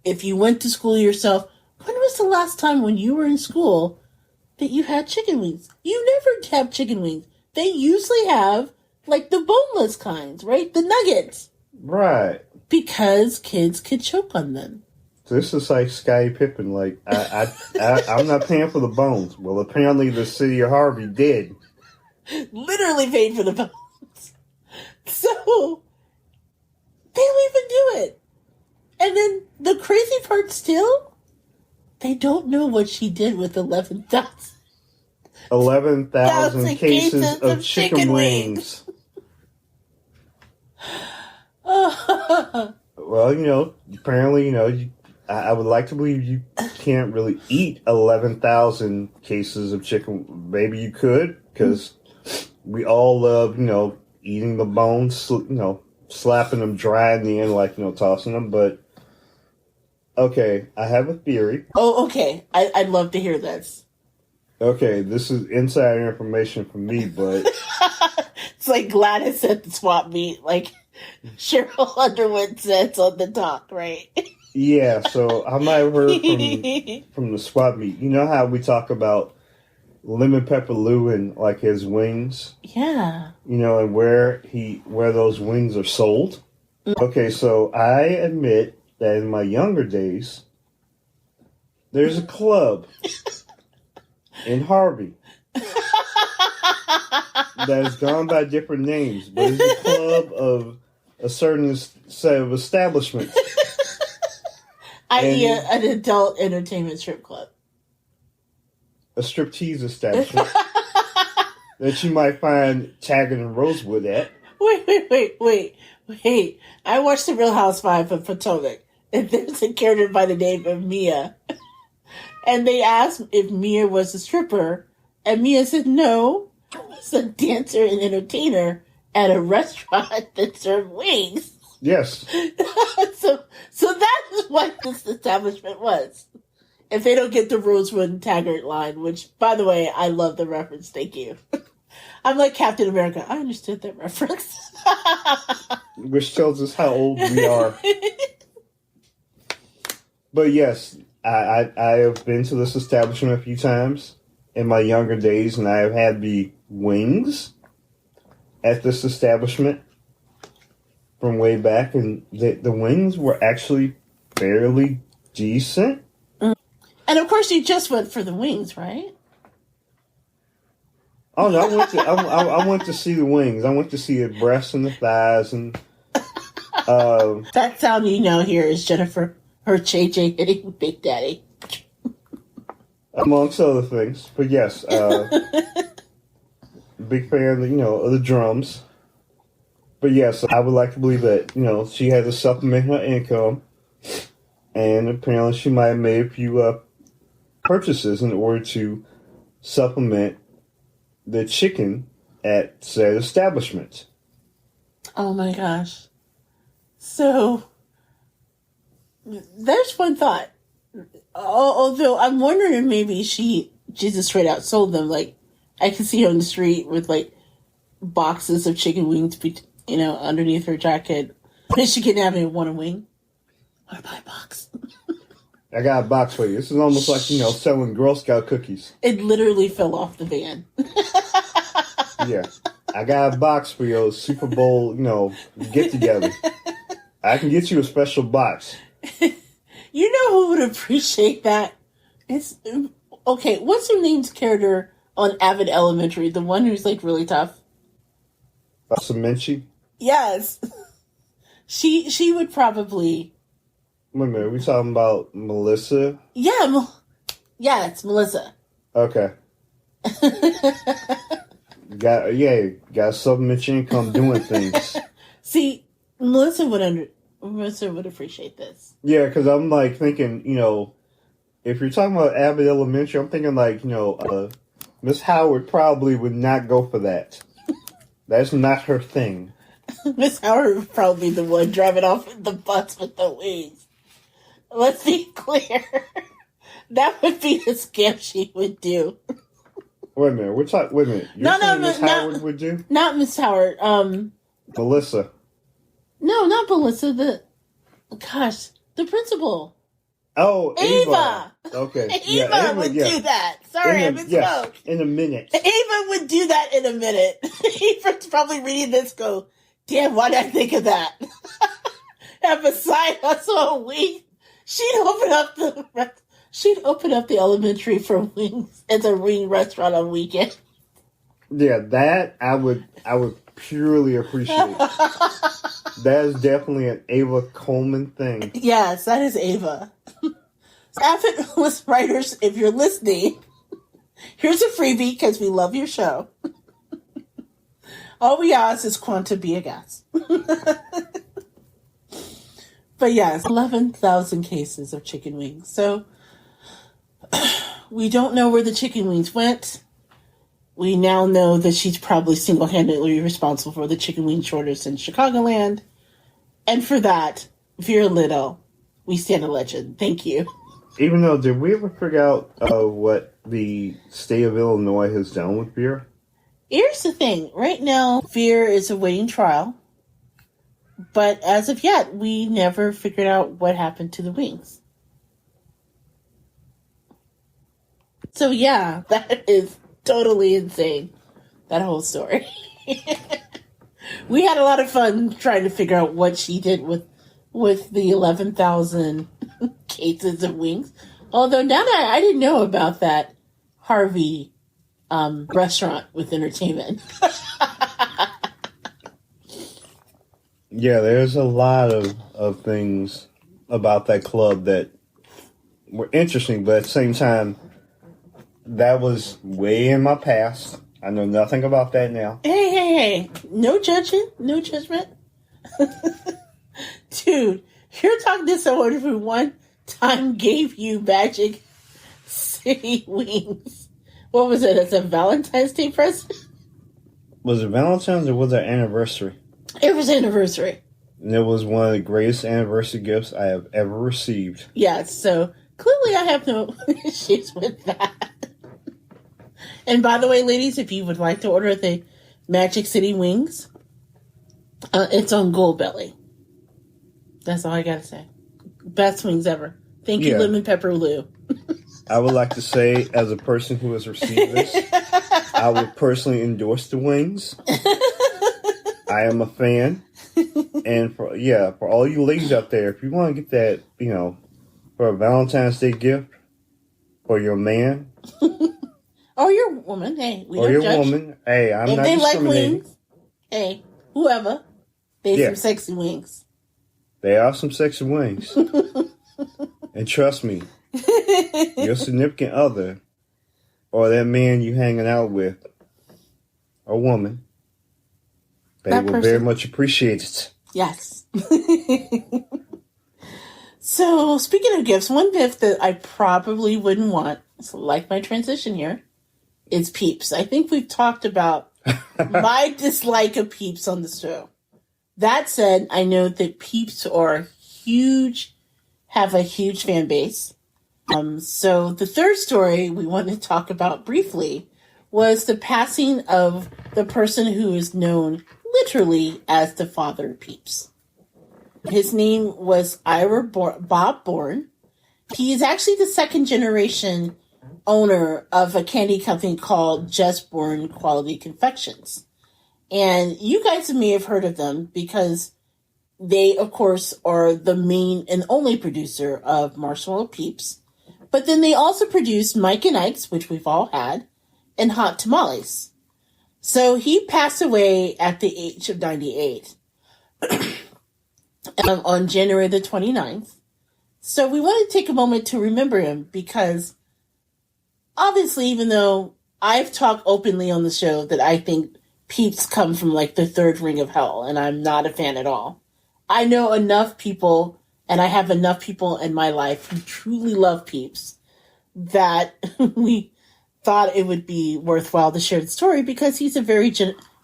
if you went to school yourself, when was the last time when you were in school that you had chicken wings? You never have chicken wings. They usually have, like, the boneless kinds, right? The nuggets. Right. Because kids could choke on them. This is like Scottie Pippen. Like, I'm not paying for the bones. Well, apparently the city of Harvey did. Literally paid for the bones. So, they don't even do it. And then the crazy part still, they don't know what she did with 11,000 cases of chicken wings. Well, apparently, I would like to believe you can't really eat 11,000 cases of chicken. Maybe you could, because we all love, eating the bones, slapping them dry in the end, like, tossing them. But, okay, I have a theory. Oh, okay. I'd love to hear this. Okay, this is insider information from me, but... It's like Gladys at the swap meet, like Cheryl Underwood says on the talk, right? Yeah, so I might have heard from the swap meet. You know how we talk about Lemon Pepper Lou and, like, his wings? Yeah. And where those wings are sold? Okay, so I admit that in my younger days, there's a club in Harvey that has gone by different names, but it's a club of a certain set of establishments. I.e. an adult entertainment strip club. A striptease establishment that you might find Taggart and Rosewood at. Wait. I watched The Real Housewives of Potomac, and there's a character by the name of Mia. And they asked if Mia was a stripper, and Mia said no, I was a dancer and entertainer at a restaurant that served wings. Yes. So that is what this establishment was. If they don't get the Rosewood and Taggart line, which, by the way, I love the reference. Thank you. I'm like Captain America. I understood that reference. Which tells us how old we are. But yes, I have been to this establishment a few times in my younger days, and I have had the wings at this establishment from way back, and the wings were actually fairly decent. And of course, you just went for the wings, right? Oh no, I went to see the wings. I went to see the breasts and the thighs, and that sound you now hear is Jennifer her JJ hitting Big Daddy, amongst other things. But yes, big fan of the drums. But yes, I would like to believe that she had to supplement her income, and apparently she might have made a few purchases in order to supplement the chicken at said establishment. Oh my gosh. So, There's one thought. Although I'm wondering if maybe she just straight out sold them. Like, I can see her on the street with, like, boxes of chicken wings, underneath her jacket. And she can have me want a wing. Want to buy a box? I got a box for you. This is almost like, selling Girl Scout cookies. It literally fell off the van. Yeah. I got a box for your Super Bowl, get together. I can get you a special box. You know who would appreciate that? It's okay. What's her name's character on Avid Elementary? The one who's like really tough. Semenchi? Yes. She would probably. Wait a minute. Are we talking about Melissa? Yeah. Yeah, it's Melissa. Okay. got supplement your income doing things. See, Melissa would appreciate this. Yeah, because I'm like thinking, if you're talking about Abbott Elementary, I'm thinking like, Miss Howard probably would not go for that. That's not her thing. Miss Howard would probably be the one driving off in the bus with the wings. Let's be clear. That would be the scam she would do. Wait a minute. Wait a minute. Miss Howard would do? Not Miss Howard. Melissa. No, not Melissa. The principal. Oh, Ava. Okay. Ava would do that. Sorry, I misspoke. Yes, in a minute. Ava would do that in a minute. Ava's probably reading this go, damn, why did I think of that? Have a side hustle a week. She'd open up the elementary for wings as a wing restaurant on weekend. Yeah, that I would purely appreciate. That is definitely an Ava Coleman thing. Yes, that is Ava. Avid list writers, if you're listening, here's a freebie because we love your show. All we ask is Quanta be a guest. But yes, 11,000 cases of chicken wings. So we don't know where the chicken wings went. We now know that she's probably single-handedly responsible for the chicken wing shortage in Chicagoland. And for that, Vera Little, we stand a legend. Thank you. Even though, did we ever figure out what the state of Illinois has done with Vera? Here's the thing. Right now, Vera is awaiting trial. But as of yet, we never figured out what happened to the wings. So yeah, that is totally insane. That whole story. We had a lot of fun trying to figure out what she did with the 11,000 cases of wings. Although now that I didn't know about that Harvey restaurant with entertainment. Yeah, there's a lot of things about that club that were interesting, but at the same time, that was way in my past. I know nothing about that now. Hey. No judgment. No judgment. Dude, you're talking to someone who one time gave you Magic City wings. What was it? As a Valentine's Day present? Was it Valentine's or was it anniversary? It was anniversary. And it was one of the greatest anniversary gifts I have ever received. Yes, so clearly I have no issues with that. And by the way, ladies, if you would like to order the Magic City wings, it's on Goldbelly. That's all I gotta say. Best wings ever. Thank you, Lemon Pepper Lou. I would like to say, as a person who has received this, I would personally endorse the wings. I am a fan. And for all you ladies out there, if you want to get that, for a Valentine's Day gift for your man. Or your woman, hey. Or your woman, hey, I'm not discriminating. If they like wings, hey, whoever, they some sexy wings. They are some sexy wings. And trust me, your significant other, or that man you hanging out with, or woman, they will very much appreciate it. Yes. So, speaking of gifts, one gift that I probably wouldn't want, like my transition here, is Peeps. I think we've talked about my dislike of Peeps on the show. That said, I know that Peeps are a huge have a huge fan base. So the third story we want to talk about briefly was the passing of the person who is known literally as the father of Peeps. His name was Bob Bourne. He is actually the second generation owner of a candy company called Just Born Quality Confections. And you guys may have heard of them because they, of course, are the main and only producer of Marshmallow Peeps. But then they also produce Mike and Ike's, which we've all had, and Hot Tamales. So he passed away at the age of 98 on January the 29th. So we want to take a moment to remember him because obviously, even though I've talked openly on the show that I think Peeps come from like the third ring of hell, and I'm not a fan at all, I know enough people, and I have enough people in my life who truly love Peeps that we thought it would be worthwhile to share the story because he's a very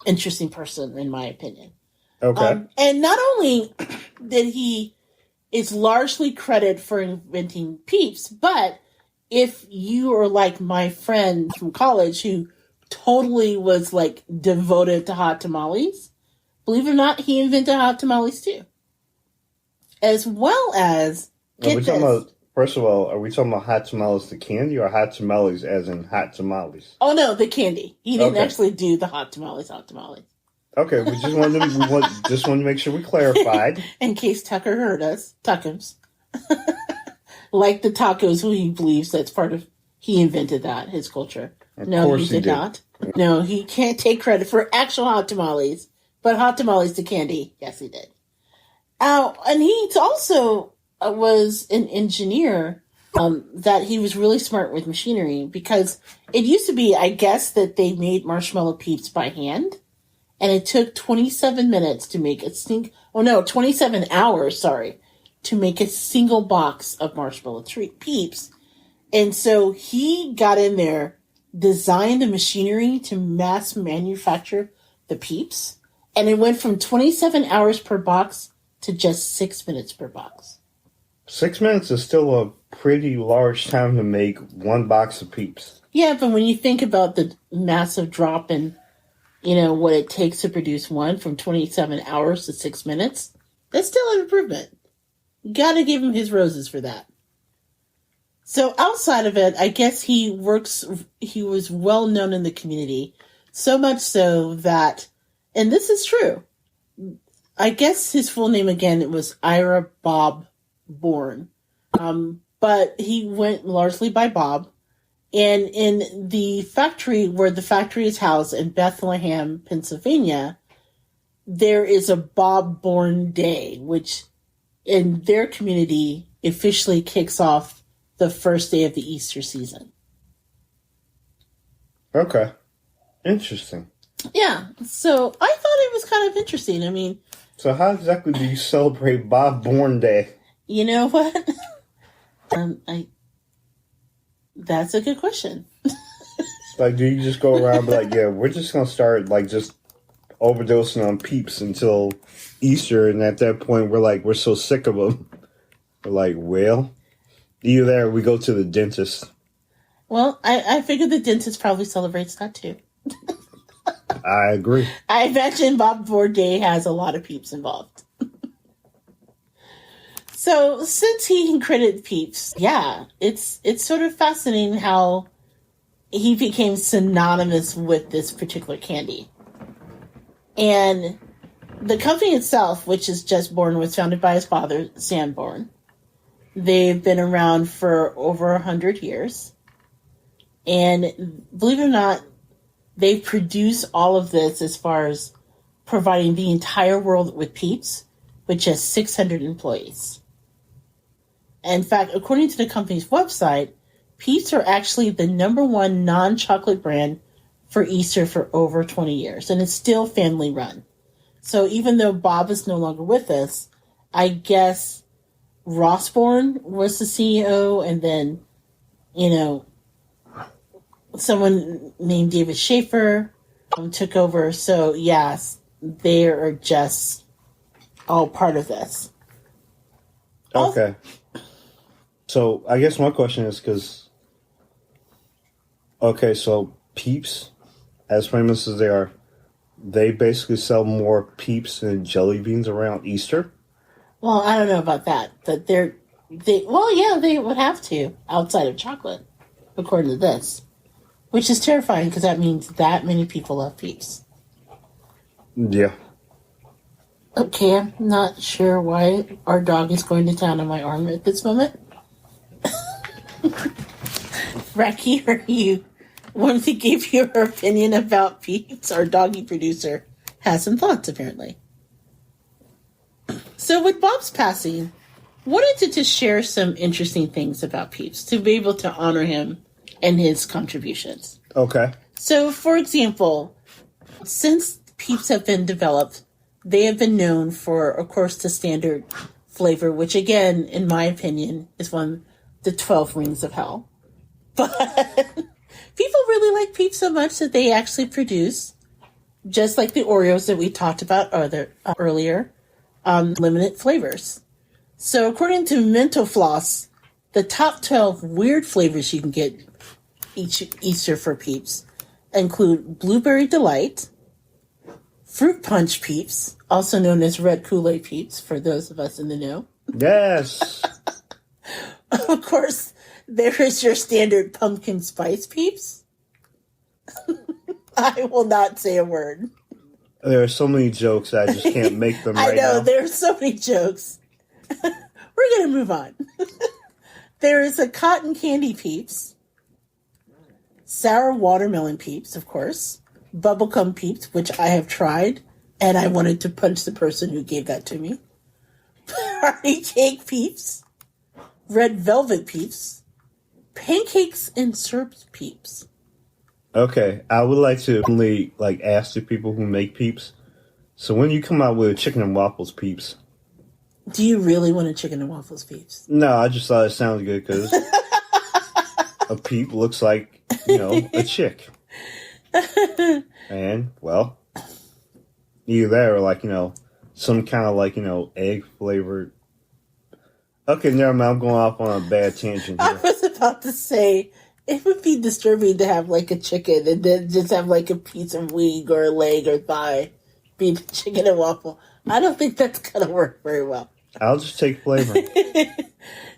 interesting person, in my opinion. Okay. And not only did he is largely credited for inventing Peeps, but if you are like my friend from college who totally was like devoted to hot tamales, believe it or not, he invented hot tamales too. As well as, first of all, are we talking about hot tamales the candy or hot tamales as in hot tamales? Oh no, the candy. He didn't actually do the hot tamales. Okay, we just wanted to make sure we clarified. In case Tucker heard us. Tuckums. Like the tacos, who he believes that's part of, he invented that, his culture. No, he did not. No, he can't take credit for actual hot tamales, but hot tamales to candy, yes, he did. And he also was an engineer, that he was really smart with machinery because it used to be, I guess, that they made Marshmallow Peeps by hand, and it took 27 minutes to make 27 hours, to make a single box of Marshmallow Peeps. And so he got in there, designed the machinery to mass manufacture the Peeps, and it went from 27 hours per box to just 6 minutes per box. 6 minutes is still a pretty large time to make one box of Peeps. Yeah, but when you think about the massive drop in, what it takes to produce one from 27 hours to 6 minutes, that's still an improvement. Gotta give him his roses for that. So outside of it, I guess he was well known in the community, so much so that, and this is true, I guess his full name again, it was Ira Bob Bourne. But he went largely by Bob. And in the factory where the factory is housed in Bethlehem, Pennsylvania, there is a Bob Bourne Day, which in their community officially kicks off the first day of the Easter season. Okay. Interesting. Yeah. So I thought it was kind of interesting. I mean, so how exactly do you celebrate Bob Bourne Day? You know what? That's a good question. Like, do you just go around and be like, yeah, we're just going to start, like, just overdosing on Peeps until Easter, and at that point, we're so sick of them. We're like, well, either that or we go to the dentist. Well, I figured the dentist probably celebrates that, too. I agree. I imagine Bob Bourne Day has a lot of Peeps involved. So, since he credited Peeps, yeah, it's sort of fascinating how he became synonymous with this particular candy. And the company itself, which is Just Born, was founded by his father, Sam Bourne. They've been around for over 100 years. And believe it or not, they produce all of this as far as providing the entire world with Peeps, with just 600 employees. In fact, according to the company's website, Peeps are actually the #1 non-chocolate brand for Easter for over 20 years, and it's still family run. So even though Bob is no longer with us, I guess Ross Bourne was the CEO, and then, someone named David Schaefer took over. So yes, they are just all part of this. Okay. So I guess my question is because, okay, so Peeps, as famous as they are, they basically sell more Peeps than jelly beans around Easter. Well, I don't know about that, but they would have to outside of chocolate, according to this, which is terrifying because that means that many people love Peeps. Yeah. Okay, I'm not sure why our dog is going to town on my arm at this moment. Raki, are you wanting to give your opinion about Peeps? Our doggy producer has some thoughts, apparently. So with Bob's passing, wanted to just share some interesting things about Peeps to be able to honor him and his contributions. Okay. So, for example, since Peeps have been developed, they have been known for, of course, the standard flavor, which again, in my opinion, is one of the 12 rings of hell. But people really like Peeps so much that they actually produce, just like the Oreos that we talked about earlier, limited flavors. So according to Mental Floss, the top 12 weird flavors you can get each Easter for Peeps include Blueberry Delight, Fruit Punch Peeps, also known as Red Kool-Aid Peeps, for those of us in the know. Yes. Of course, there is your standard Pumpkin Spice Peeps. I will not say a word. There are so many jokes, I just can't make them right now. I know, there's so many jokes. We're going to move on. There is a Cotton Candy Peeps, Sour Watermelon Peeps, of course, Bubblegum Peeps, which I have tried, and I wanted to punch the person who gave that to me, Party Cake Peeps, Red Velvet Peeps, Pancakes and Syrup Peeps. Okay, I would like to only ask the people who make Peeps. So when you come out with chicken and waffles Peeps, do you really want a chicken and waffles Peeps? No, I just thought it sounded good because a Peep looks like a chick, and well, either that or some kind of egg flavored. Okay, never mind. I'm going off on a bad tangent here. I was about to say, it would be disturbing to have a chicken and then just have a piece of wing or a leg or thigh be the chicken and waffle. I don't think that's going to work very well. I'll just take flavor.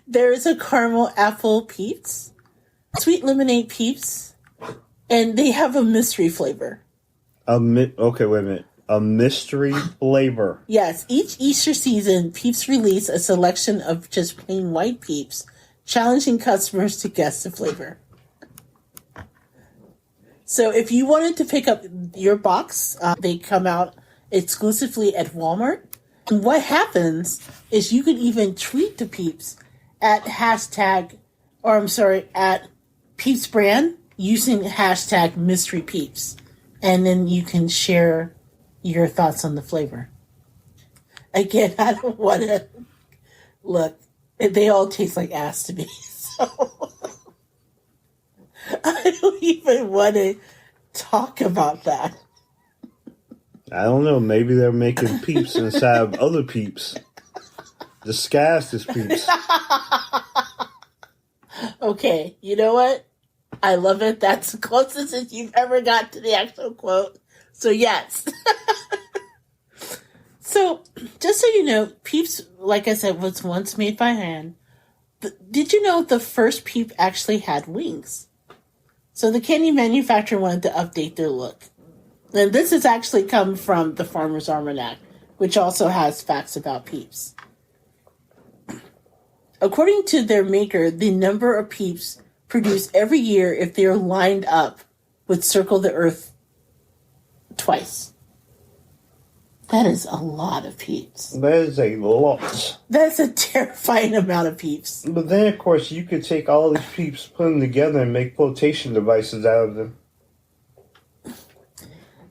There's a caramel apple Peeps, sweet lemonade Peeps, and they have a mystery flavor. Okay, wait a minute. A mystery flavor. Yes, each Easter season, Peeps release a selection of just plain white Peeps, challenging customers to guess the flavor. So if you wanted to pick up your box, they come out exclusively at Walmart. And what happens is you can even tweet to Peeps at at Peeps brand using hashtag mystery Peeps. And then you can share your thoughts on the flavor. Again, I don't want to look. They all taste like ass to me. So I don't even want to talk about that. I don't know. Maybe they're making Peeps inside of other Peeps. Disguised as Peeps. Okay, you know what? I love it. That's the closest that you've ever got to the actual quote. So yes. So, just so you know, Peeps, like I said, was once made by hand. Did you know the first Peep actually had wings? So the candy manufacturer wanted to update their look. And this has actually come from the Farmer's Almanac, which also has facts about Peeps. According to their maker, the number of Peeps produced every year if they are lined up would circle the Earth twice. That is a lot of Peeps. That is a lot. That's a terrifying amount of Peeps. But then, of course, you could take all these Peeps, put them together, and make flotation devices out of them.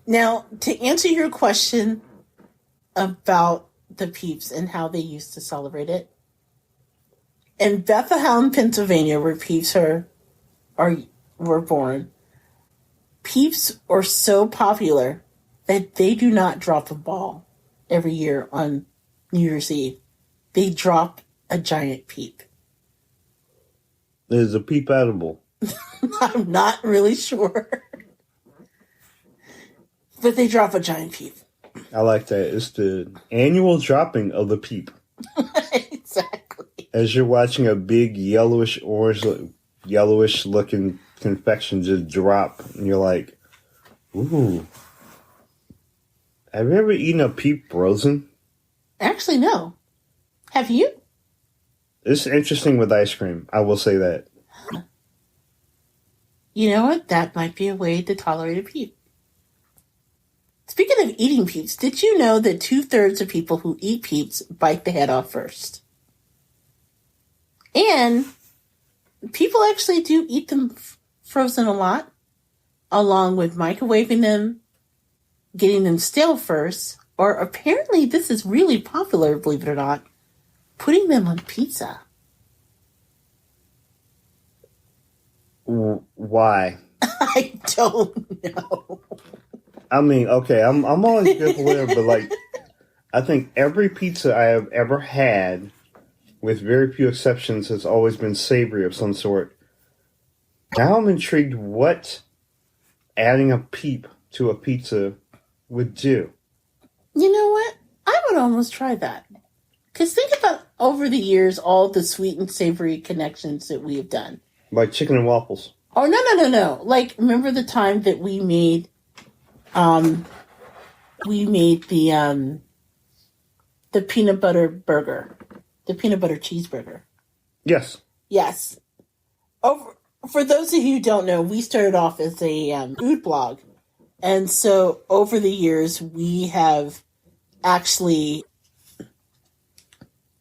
Now, to answer your question about the Peeps and how they used to celebrate it, in Bethlehem, Pennsylvania, where Peeps were born, Peeps are so popular that they do not drop a ball every year on New Year's Eve. They drop a giant Peep. Is a Peep edible? I'm not really sure. But they drop a giant Peep. I like that. It's the annual dropping of the Peep. Exactly. As you're watching a big yellowish looking confection just drop, and you're like, ooh. Have you ever eaten a Peep frozen? Actually, no. Have you? It's interesting with ice cream. I will say that. You know what? That might be a way to tolerate a Peep. Speaking of eating Peeps, did you know that 2/3 of people who eat Peeps bite the head off first? And people actually do eat them frozen a lot, along with microwaving them, getting them stale first, or apparently this is really popular, believe it or not, putting them on pizza. Why? I don't know. I mean, okay, I'm always good for whatever, but like, I think every pizza I have ever had, with very few exceptions, has always been savory of some sort. Now I'm intrigued what adding a Peep to a pizza would do. You know what? I would almost try that. Because think about, over the years, all the sweet and savory connections that we have done. Like chicken and waffles. Oh, no. Like, remember the time that we made the peanut butter burger, the peanut butter cheeseburger. Yes. Yes. For those of you who don't know, we started off as a food blog. And so over the years, we have actually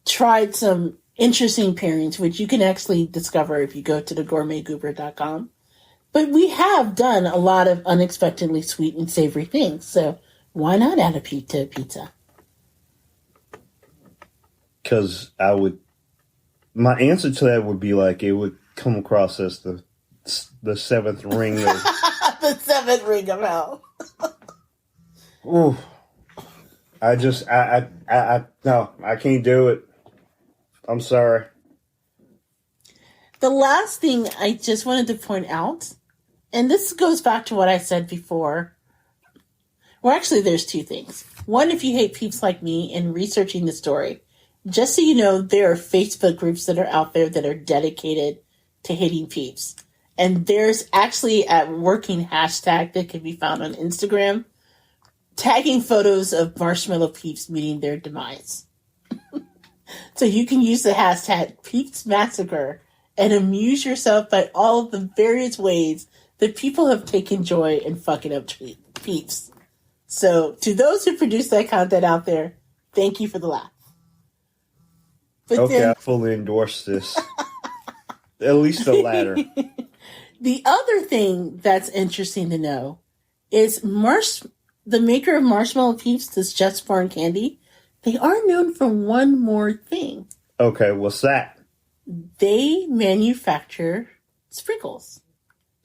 tried some interesting pairings, which you can actually discover if you go to the gourmetgoober.com. But we have done a lot of unexpectedly sweet and savory things. So why not add a Peep to a pizza? Because my answer to that would be like, it would come across as the seventh ring of... The seventh ring of hell. Ooh. No, I can't do it. I'm sorry. The last thing I just wanted to point out, and this goes back to what I said before. Well, actually, there's two things. One, if you hate Peeps like me, in researching the story, just so you know, there are Facebook groups that are out there that are dedicated to hating Peeps. And there's actually a working hashtag that can be found on Instagram, tagging photos of marshmallow Peeps meeting their demise. So you can use the hashtag Peeps Massacre and amuse yourself by all of the various ways that people have taken joy in fucking up Peeps. So to those who produce that content out there, thank you for the laugh. But okay, I fully endorse this. At least the latter. The other thing that's interesting to know is the maker of Marshmallow Peeps, this Just Born candy, they are known for one more thing. Okay, what's that? They manufacture sprinkles.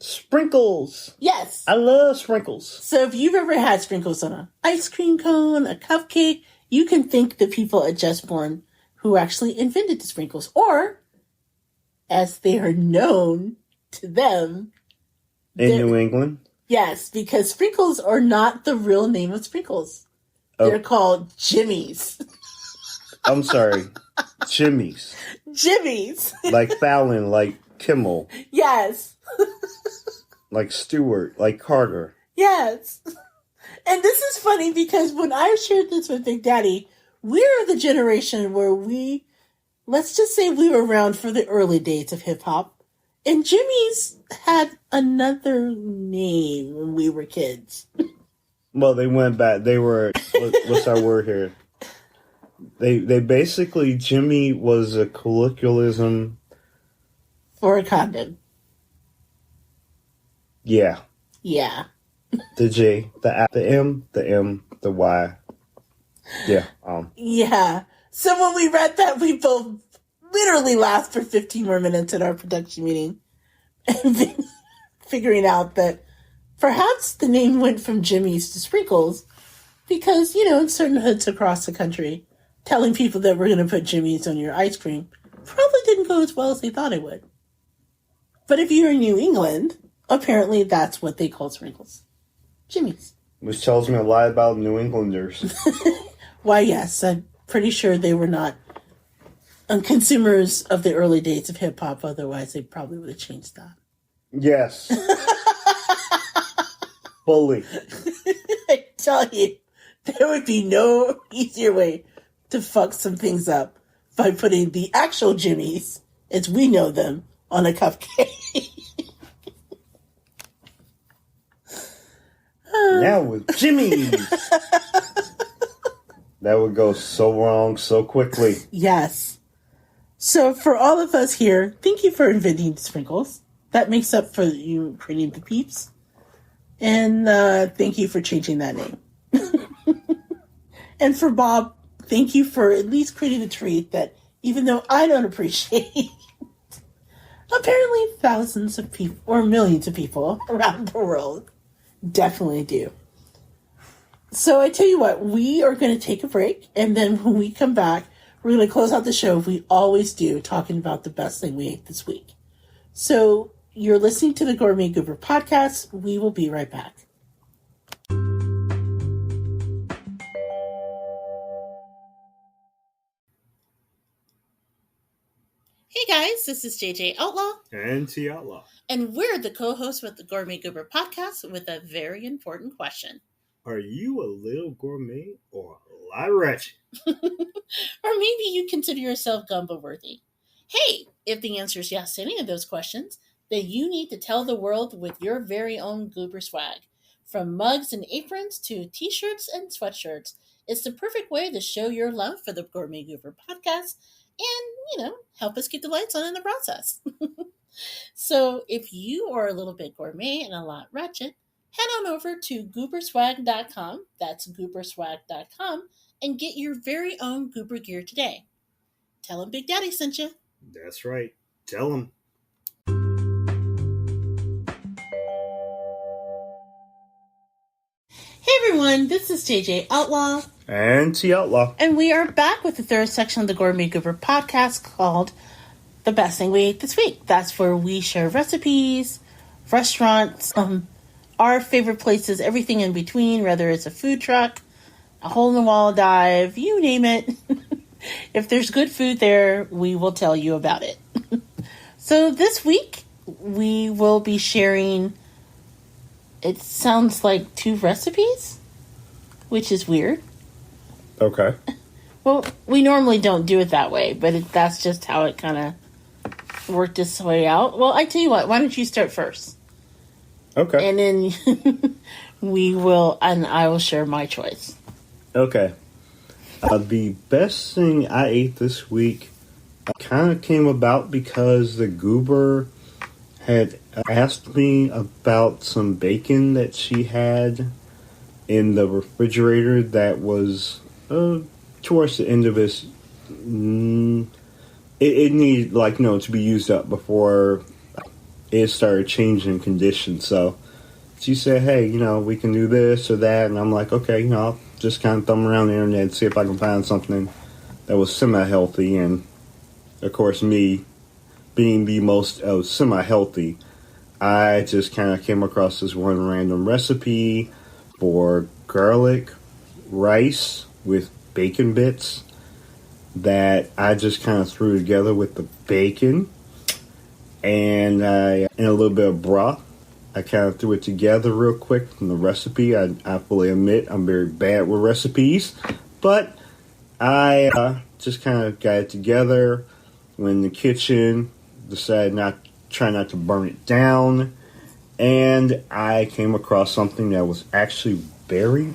Sprinkles! Yes. I love sprinkles. So if you've ever had sprinkles on an ice cream cone, a cupcake, you can thank the people at Just Born who actually invented the sprinkles. Or, as they are known to them... In New England? Yes, because sprinkles are not the real name of sprinkles. Oh. They're called Jimmies. I'm sorry. Jimmy's. Jimmies. Like Fallon, like Kimmel. Yes. Like Stewart, like Carter. Yes. And this is funny because when I shared this with Big Daddy, we're the generation where let's just say we were around for the early days of hip hop. And Jimmy's had another name when we were kids. Well, they went back. They were, what's our word here? They basically, Jimmy was a colloquialism. For a condom. Yeah. Yeah. The J, the M, the M, the Y. Yeah. Yeah. So when we read that, we both literally laughed for 15 more minutes at our production meeting. And figuring out that perhaps the name went from Jimmy's to Sprinkles because, in certain hoods across the country, telling people that we're going to put Jimmy's on your ice cream probably didn't go as well as they thought it would. But if you're in New England, apparently that's what they call sprinkles. Jimmies. Which tells me a lot about New Englanders. Why, yes, I'm pretty sure they were not consumers of the early days of hip-hop. Otherwise, they probably would have changed that. Yes. Fully. I tell you, there would be no easier way to fuck some things up by putting the actual Jimmies, as we know them, on a cupcake. Now with Jimmy's. That would go so wrong so quickly. Yes. So for all of us here, thank you for inventing the sprinkles. That makes up for you creating the peeps. And thank you for changing that name. And for Bob, thank you for at least creating a treat that, even though I don't appreciate, apparently thousands of people, or millions of people around the world definitely do. So I tell you what, we are going to take a break, and then when we come back, we're going to close out the show, we always do, talking about the best thing we ate this week. So you're listening to the Gourmet Goober podcast. We will be right back. Hey guys, this is JJ Outlaw. And T Outlaw. And we're the co-hosts with the Gourmet Goober podcast with a very important question. Are you a little gourmet or a lot wretched? Or maybe you consider yourself gumbo worthy. Hey, if the answer is yes to any of those questions, then you need to tell the world with your very own Goober swag. From mugs and aprons to t-shirts and sweatshirts, it's the perfect way to show your love for the Gourmet Goober podcast and, help us keep the lights on in the process. So if you are a little bit gourmet and a lot wretched, head on over to gooberswag.com, that's gooberswag.com, and get your very own Goober gear today. Tell them Big Daddy sent you. That's right. Tell them. Hey everyone, this is JJ Outlaw. And T Outlaw. And we are back with the third section of the Gourmet Goober podcast called The Best Thing We Ate This Week. That's where we share recipes, restaurants, our favorite places, everything in between, whether it's a food truck, a hole-in-the-wall dive, you name it. If there's good food there, we will tell you about it. So this week, we will be sharing, it sounds like 2 recipes, which is weird. Okay. Well, we normally don't do it that way, but that's just how it kind of worked its way out. Well, I tell you what, why don't you start first? Okay. And then I will share my choice. Okay. The best thing I ate this week kind of came about because the Goober had asked me about some bacon that she had in the refrigerator that was towards the end of its... It needed, to be used up before it started changing condition. So she said, hey, we can do this or that. And I'm like, okay, I'll just kind of thumb around the internet and see if I can find something that was semi-healthy. And, of course, me being the most semi-healthy, I just kind of came across this one random recipe for garlic rice with bacon bits that I just kind of threw together with the bacon and a little bit of broth. I kind of threw it together real quick from the recipe. I fully admit I'm very bad with recipes, but I just kind of got it together. Went in the kitchen, decided try not to burn it down, and I came across something that was actually very,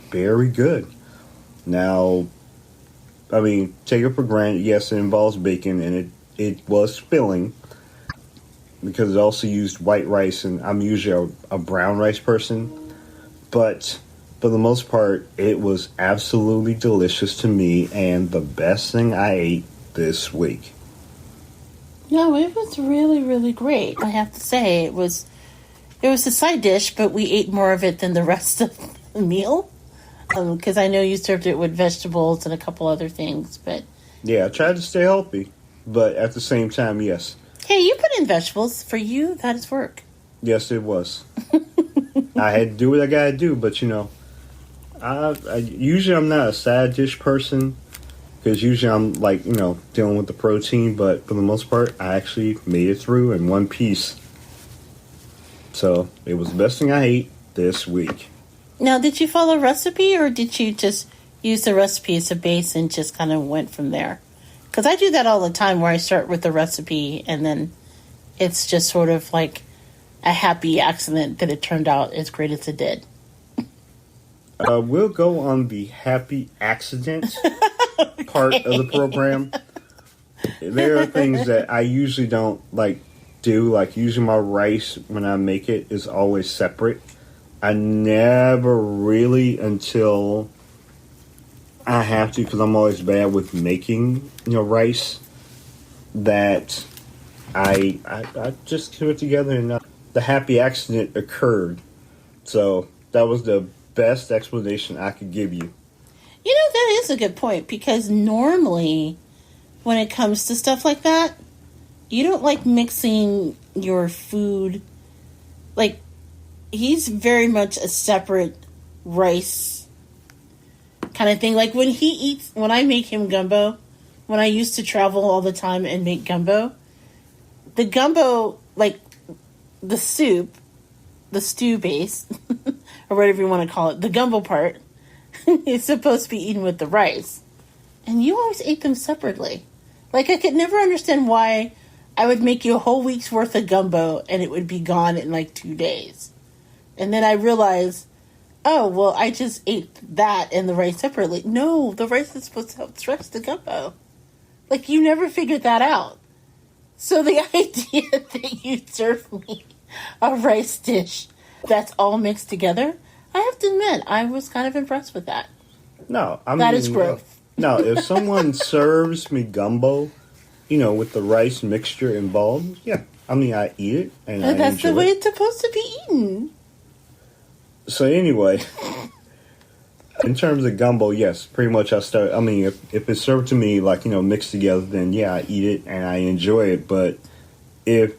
very good. Now, take it for granted, yes, it involves bacon, and it was filling, because it also used white rice, and I'm usually a brown rice person, but for the most part, it was absolutely delicious to me, and the best thing I ate this week. No, it was really, really great. I have to say, it was a side dish, but we ate more of it than the rest of the meal, because I know you served it with vegetables and a couple other things, but... Yeah, I tried to stay healthy, but at the same time, yes. Hey, you put in vegetables. For you, that is work. Yes, it was. I had to do what I gotta do, but I usually I'm not a side dish person because usually I'm like dealing with the protein, but for the most part, I actually made it through in one piece. So it was the best thing I ate this week. Now, did you follow a recipe, or did you just use the recipe as a base and just kind of went from there? Because I do that all the time, where I start with the recipe and then it's just sort of like a happy accident that it turned out as great as it did. We'll go on the happy accident part of the program. There are things that I usually don't do. Like usually my rice when I make it is always separate. I never really until I have to, because I'm always bad with making rice, that I just put it together and the happy accident occurred. So that was the best explanation I could give you. That is a good point, because normally when it comes to stuff like that, you don't like mixing your food. Like, he's very much a separate rice kind of thing. Like when I make him gumbo, when I used to travel all the time and make gumbo, the gumbo, like the soup, the stew base, or whatever you want to call it, the gumbo part, is supposed to be eaten with the rice. And you always ate them separately. Like, I could never understand why I would make you a whole week's worth of gumbo and it would be gone in like 2 days. And then I realized, oh, well, I just ate that and the rice separately. No, the rice is supposed to help stretch the gumbo. Like, you never figured that out. So the idea that you serve me a rice dish that's all mixed together, I have to admit, I was kind of impressed with that. No, that is growth. No, if someone serves me gumbo, with the rice mixture involved, yeah, I eat it and I that's enjoy the way it. it's supposed to be eaten. So anyway, in terms of gumbo, yes, pretty much if it's served to me mixed together, then yeah, I eat it and I enjoy it. But if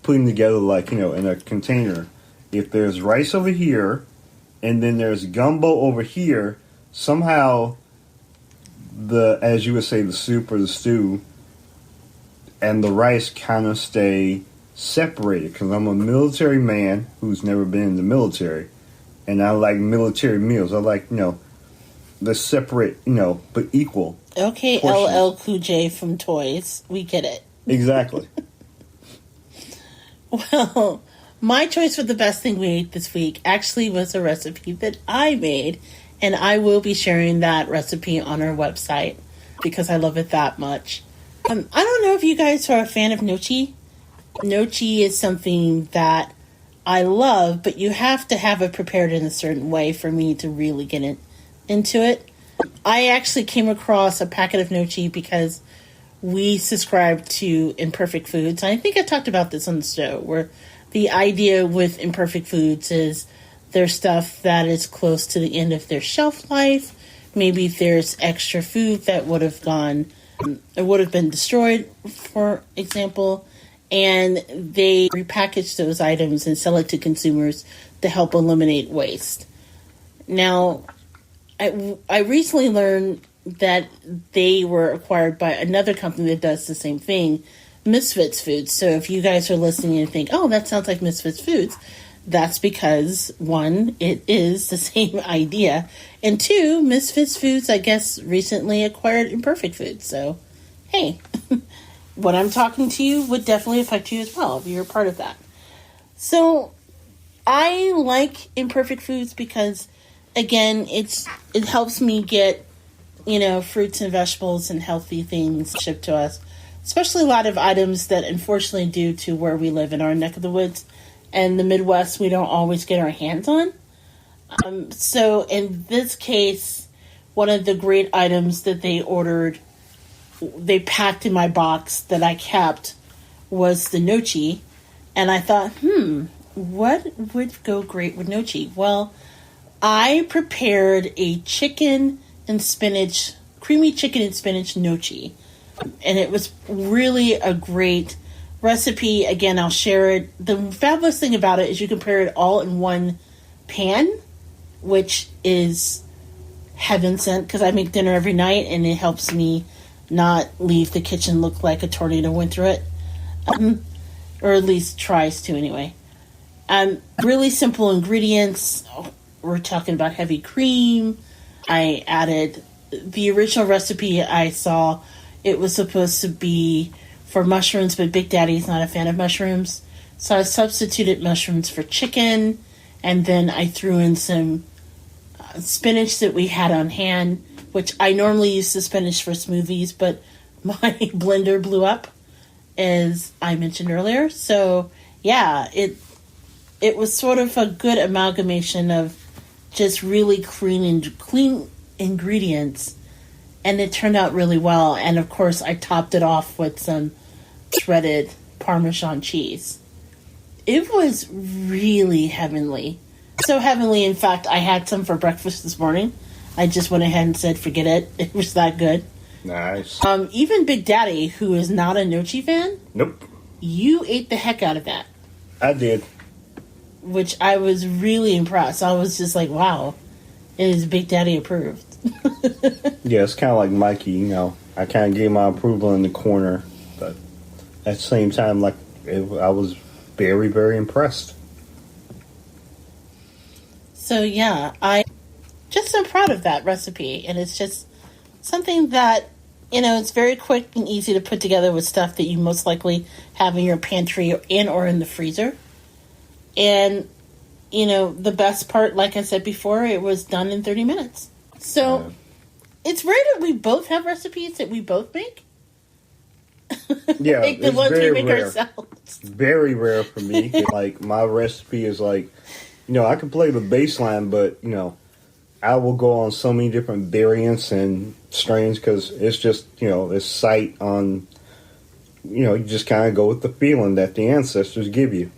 putting together in a container, if there's rice over here and then there's gumbo over here, somehow as you would say, the soup or the stew and the rice kind of stay separated, because I'm a military man who's never been in the military, and I like military meals. I like the separate but equal. Okay, portions. LL Cool J from Toys, we get it. Exactly. Well, my choice for the best thing we ate this week actually was a recipe that I made, and I will be sharing that recipe on our website because I love it that much. I don't know if you guys are a fan of gnocchi. Gnocchi is something that I love, but you have to have it prepared in a certain way for me to really get into it. I actually came across a packet of gnocchi because we subscribe to Imperfect Foods. I think I talked about this on the show, where the idea with Imperfect Foods is there's stuff that is close to the end of their shelf life. Maybe there's extra food that would have been destroyed, for example, and they repackage those items and sell it to consumers to help eliminate waste. Now, I recently learned that they were acquired by another company that does the same thing, Misfits Foods. So if you guys are listening and think, oh, that sounds like Misfits Foods, that's because, one, it is the same idea, and two, Misfits Foods, I guess, recently acquired Imperfect Foods. So, hey, what I'm talking to you would definitely affect you as well if you're a part of that. So, I like Imperfect Foods because, again, it helps me get, fruits and vegetables and healthy things shipped to us, especially a lot of items that, unfortunately, due to where we live in our neck of the woods and the Midwest, we don't always get our hands on. So in this case, one of the great items that they packed in my box that I kept was the gnocchi. And I thought, what would go great with gnocchi? Well, I prepared a creamy chicken and spinach gnocchi. And it was really a great recipe. Again, I'll share it. The fabulous thing about it is you can prepare it all in one pan, which is heaven sent because I make dinner every night and it helps me not leave the kitchen look like a tornado went through it. Or at least tries to anyway. Really simple ingredients. We're talking about heavy cream. I added the original recipe I saw. It was supposed to be for mushrooms, but Big Daddy's not a fan of mushrooms. So I substituted mushrooms for chicken. And then I threw in some spinach that we had on hand, which I normally use the spinach for smoothies, but my blender blew up, as I mentioned earlier. So, yeah, it was sort of a good amalgamation of just really clean ingredients, and it turned out really well. And, of course, I topped it off with some shredded Parmesan cheese. It was really heavenly. So heavenly, in fact, I had some for breakfast this morning. I just went ahead and said, forget it. It was that good. Nice. Even Big Daddy, who is not a gnocchi fan, Nope. you ate the heck out of that. I did. Which I was really impressed. I was just like, wow, it is Big Daddy approved. Yeah, it's kind of like Mikey, you know. I kind of gave my approval in the corner, but at the same time, I was very, very impressed. So, yeah, I just am proud of that recipe. And it's just something that, it's very quick and easy to put together with stuff that you most likely have in your pantry or in the freezer. And, the best part, like I said before, it was done in 30 minutes. So, it's rare that we both have recipes that we both make. Yeah, like the it's ones we very make rare. ourselves. Very rare for me. Like, my recipe is like, I can play the baseline, but, I will go on so many different variants and strains because it's just, it's sight on, you just kind of go with the feeling that the ancestors give you.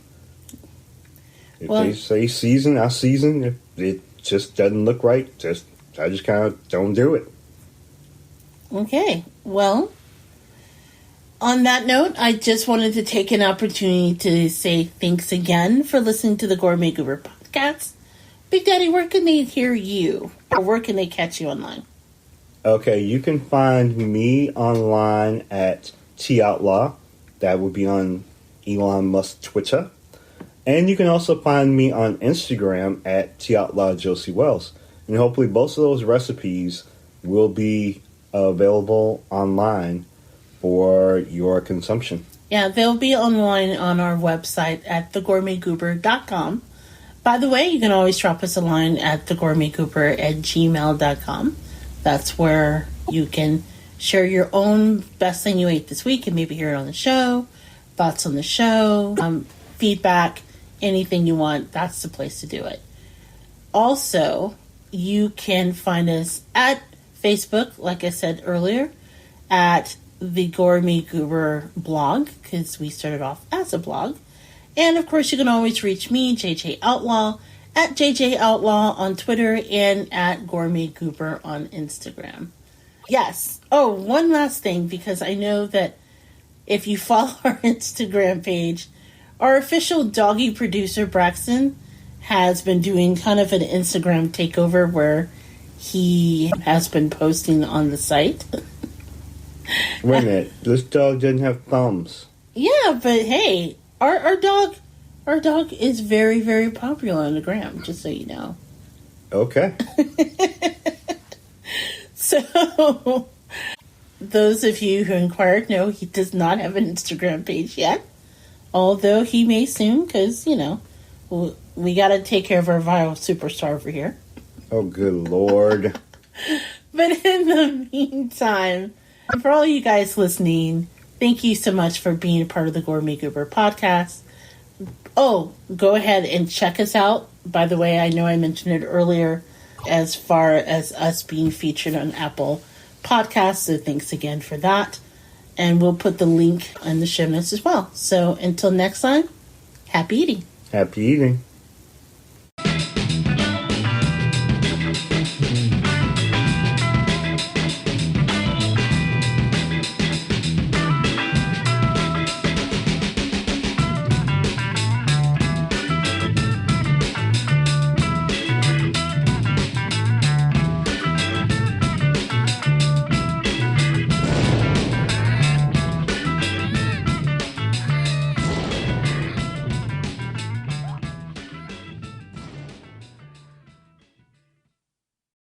If they say season, I season. If it just doesn't look right, I just kind of don't do it. Okay, well, on that note, I just wanted to take an opportunity to say thanks again for listening to the Gourmet Goober podcast. Big Daddy, where can they hear you? Or where can they catch you online? Okay, you can find me online at T Outlaw. That would be on Elon Musk Twitter. And you can also find me on Instagram at T Outlaw Josie Wells. And hopefully both of those recipes will be available online for your consumption. Yeah, they'll be online on our website at thegourmetgoober.com. By the way, you can always drop us a line at thegourmetgoober@gmail.com. That's where you can share your own best thing you ate this week and maybe hear it on the show, thoughts on the show, feedback, anything you want. That's the place to do it. Also, you can find us at Facebook, like I said earlier, at the Gourmet Goober blog, because we started off as a blog. And, of course, you can always reach me, JJ Outlaw, at JJ Outlaw on Twitter and at Gourmet Goober on Instagram. Yes. Oh, one last thing, because I know that if you follow our Instagram page, our official doggy producer, Braxton, has been doing kind of an Instagram takeover where he has been posting on the site. Wait a minute. This dog didn't have thumbs. Yeah, but hey, our dog is very, very popular on the gram, just so you know. Okay. So, those of you who inquired, no, he does not have an Instagram page yet. Although he may soon, because, we got to take care of our viral superstar over here. Oh, good Lord. But in the meantime, for all you guys listening, thank you so much for being a part of the Gourmet Goober podcast. Oh, go ahead and check us out. By the way, I know I mentioned it earlier as far as us being featured on Apple Podcasts, so thanks again for that. And we'll put the link in the show notes as well. So until next time, happy eating. Happy eating.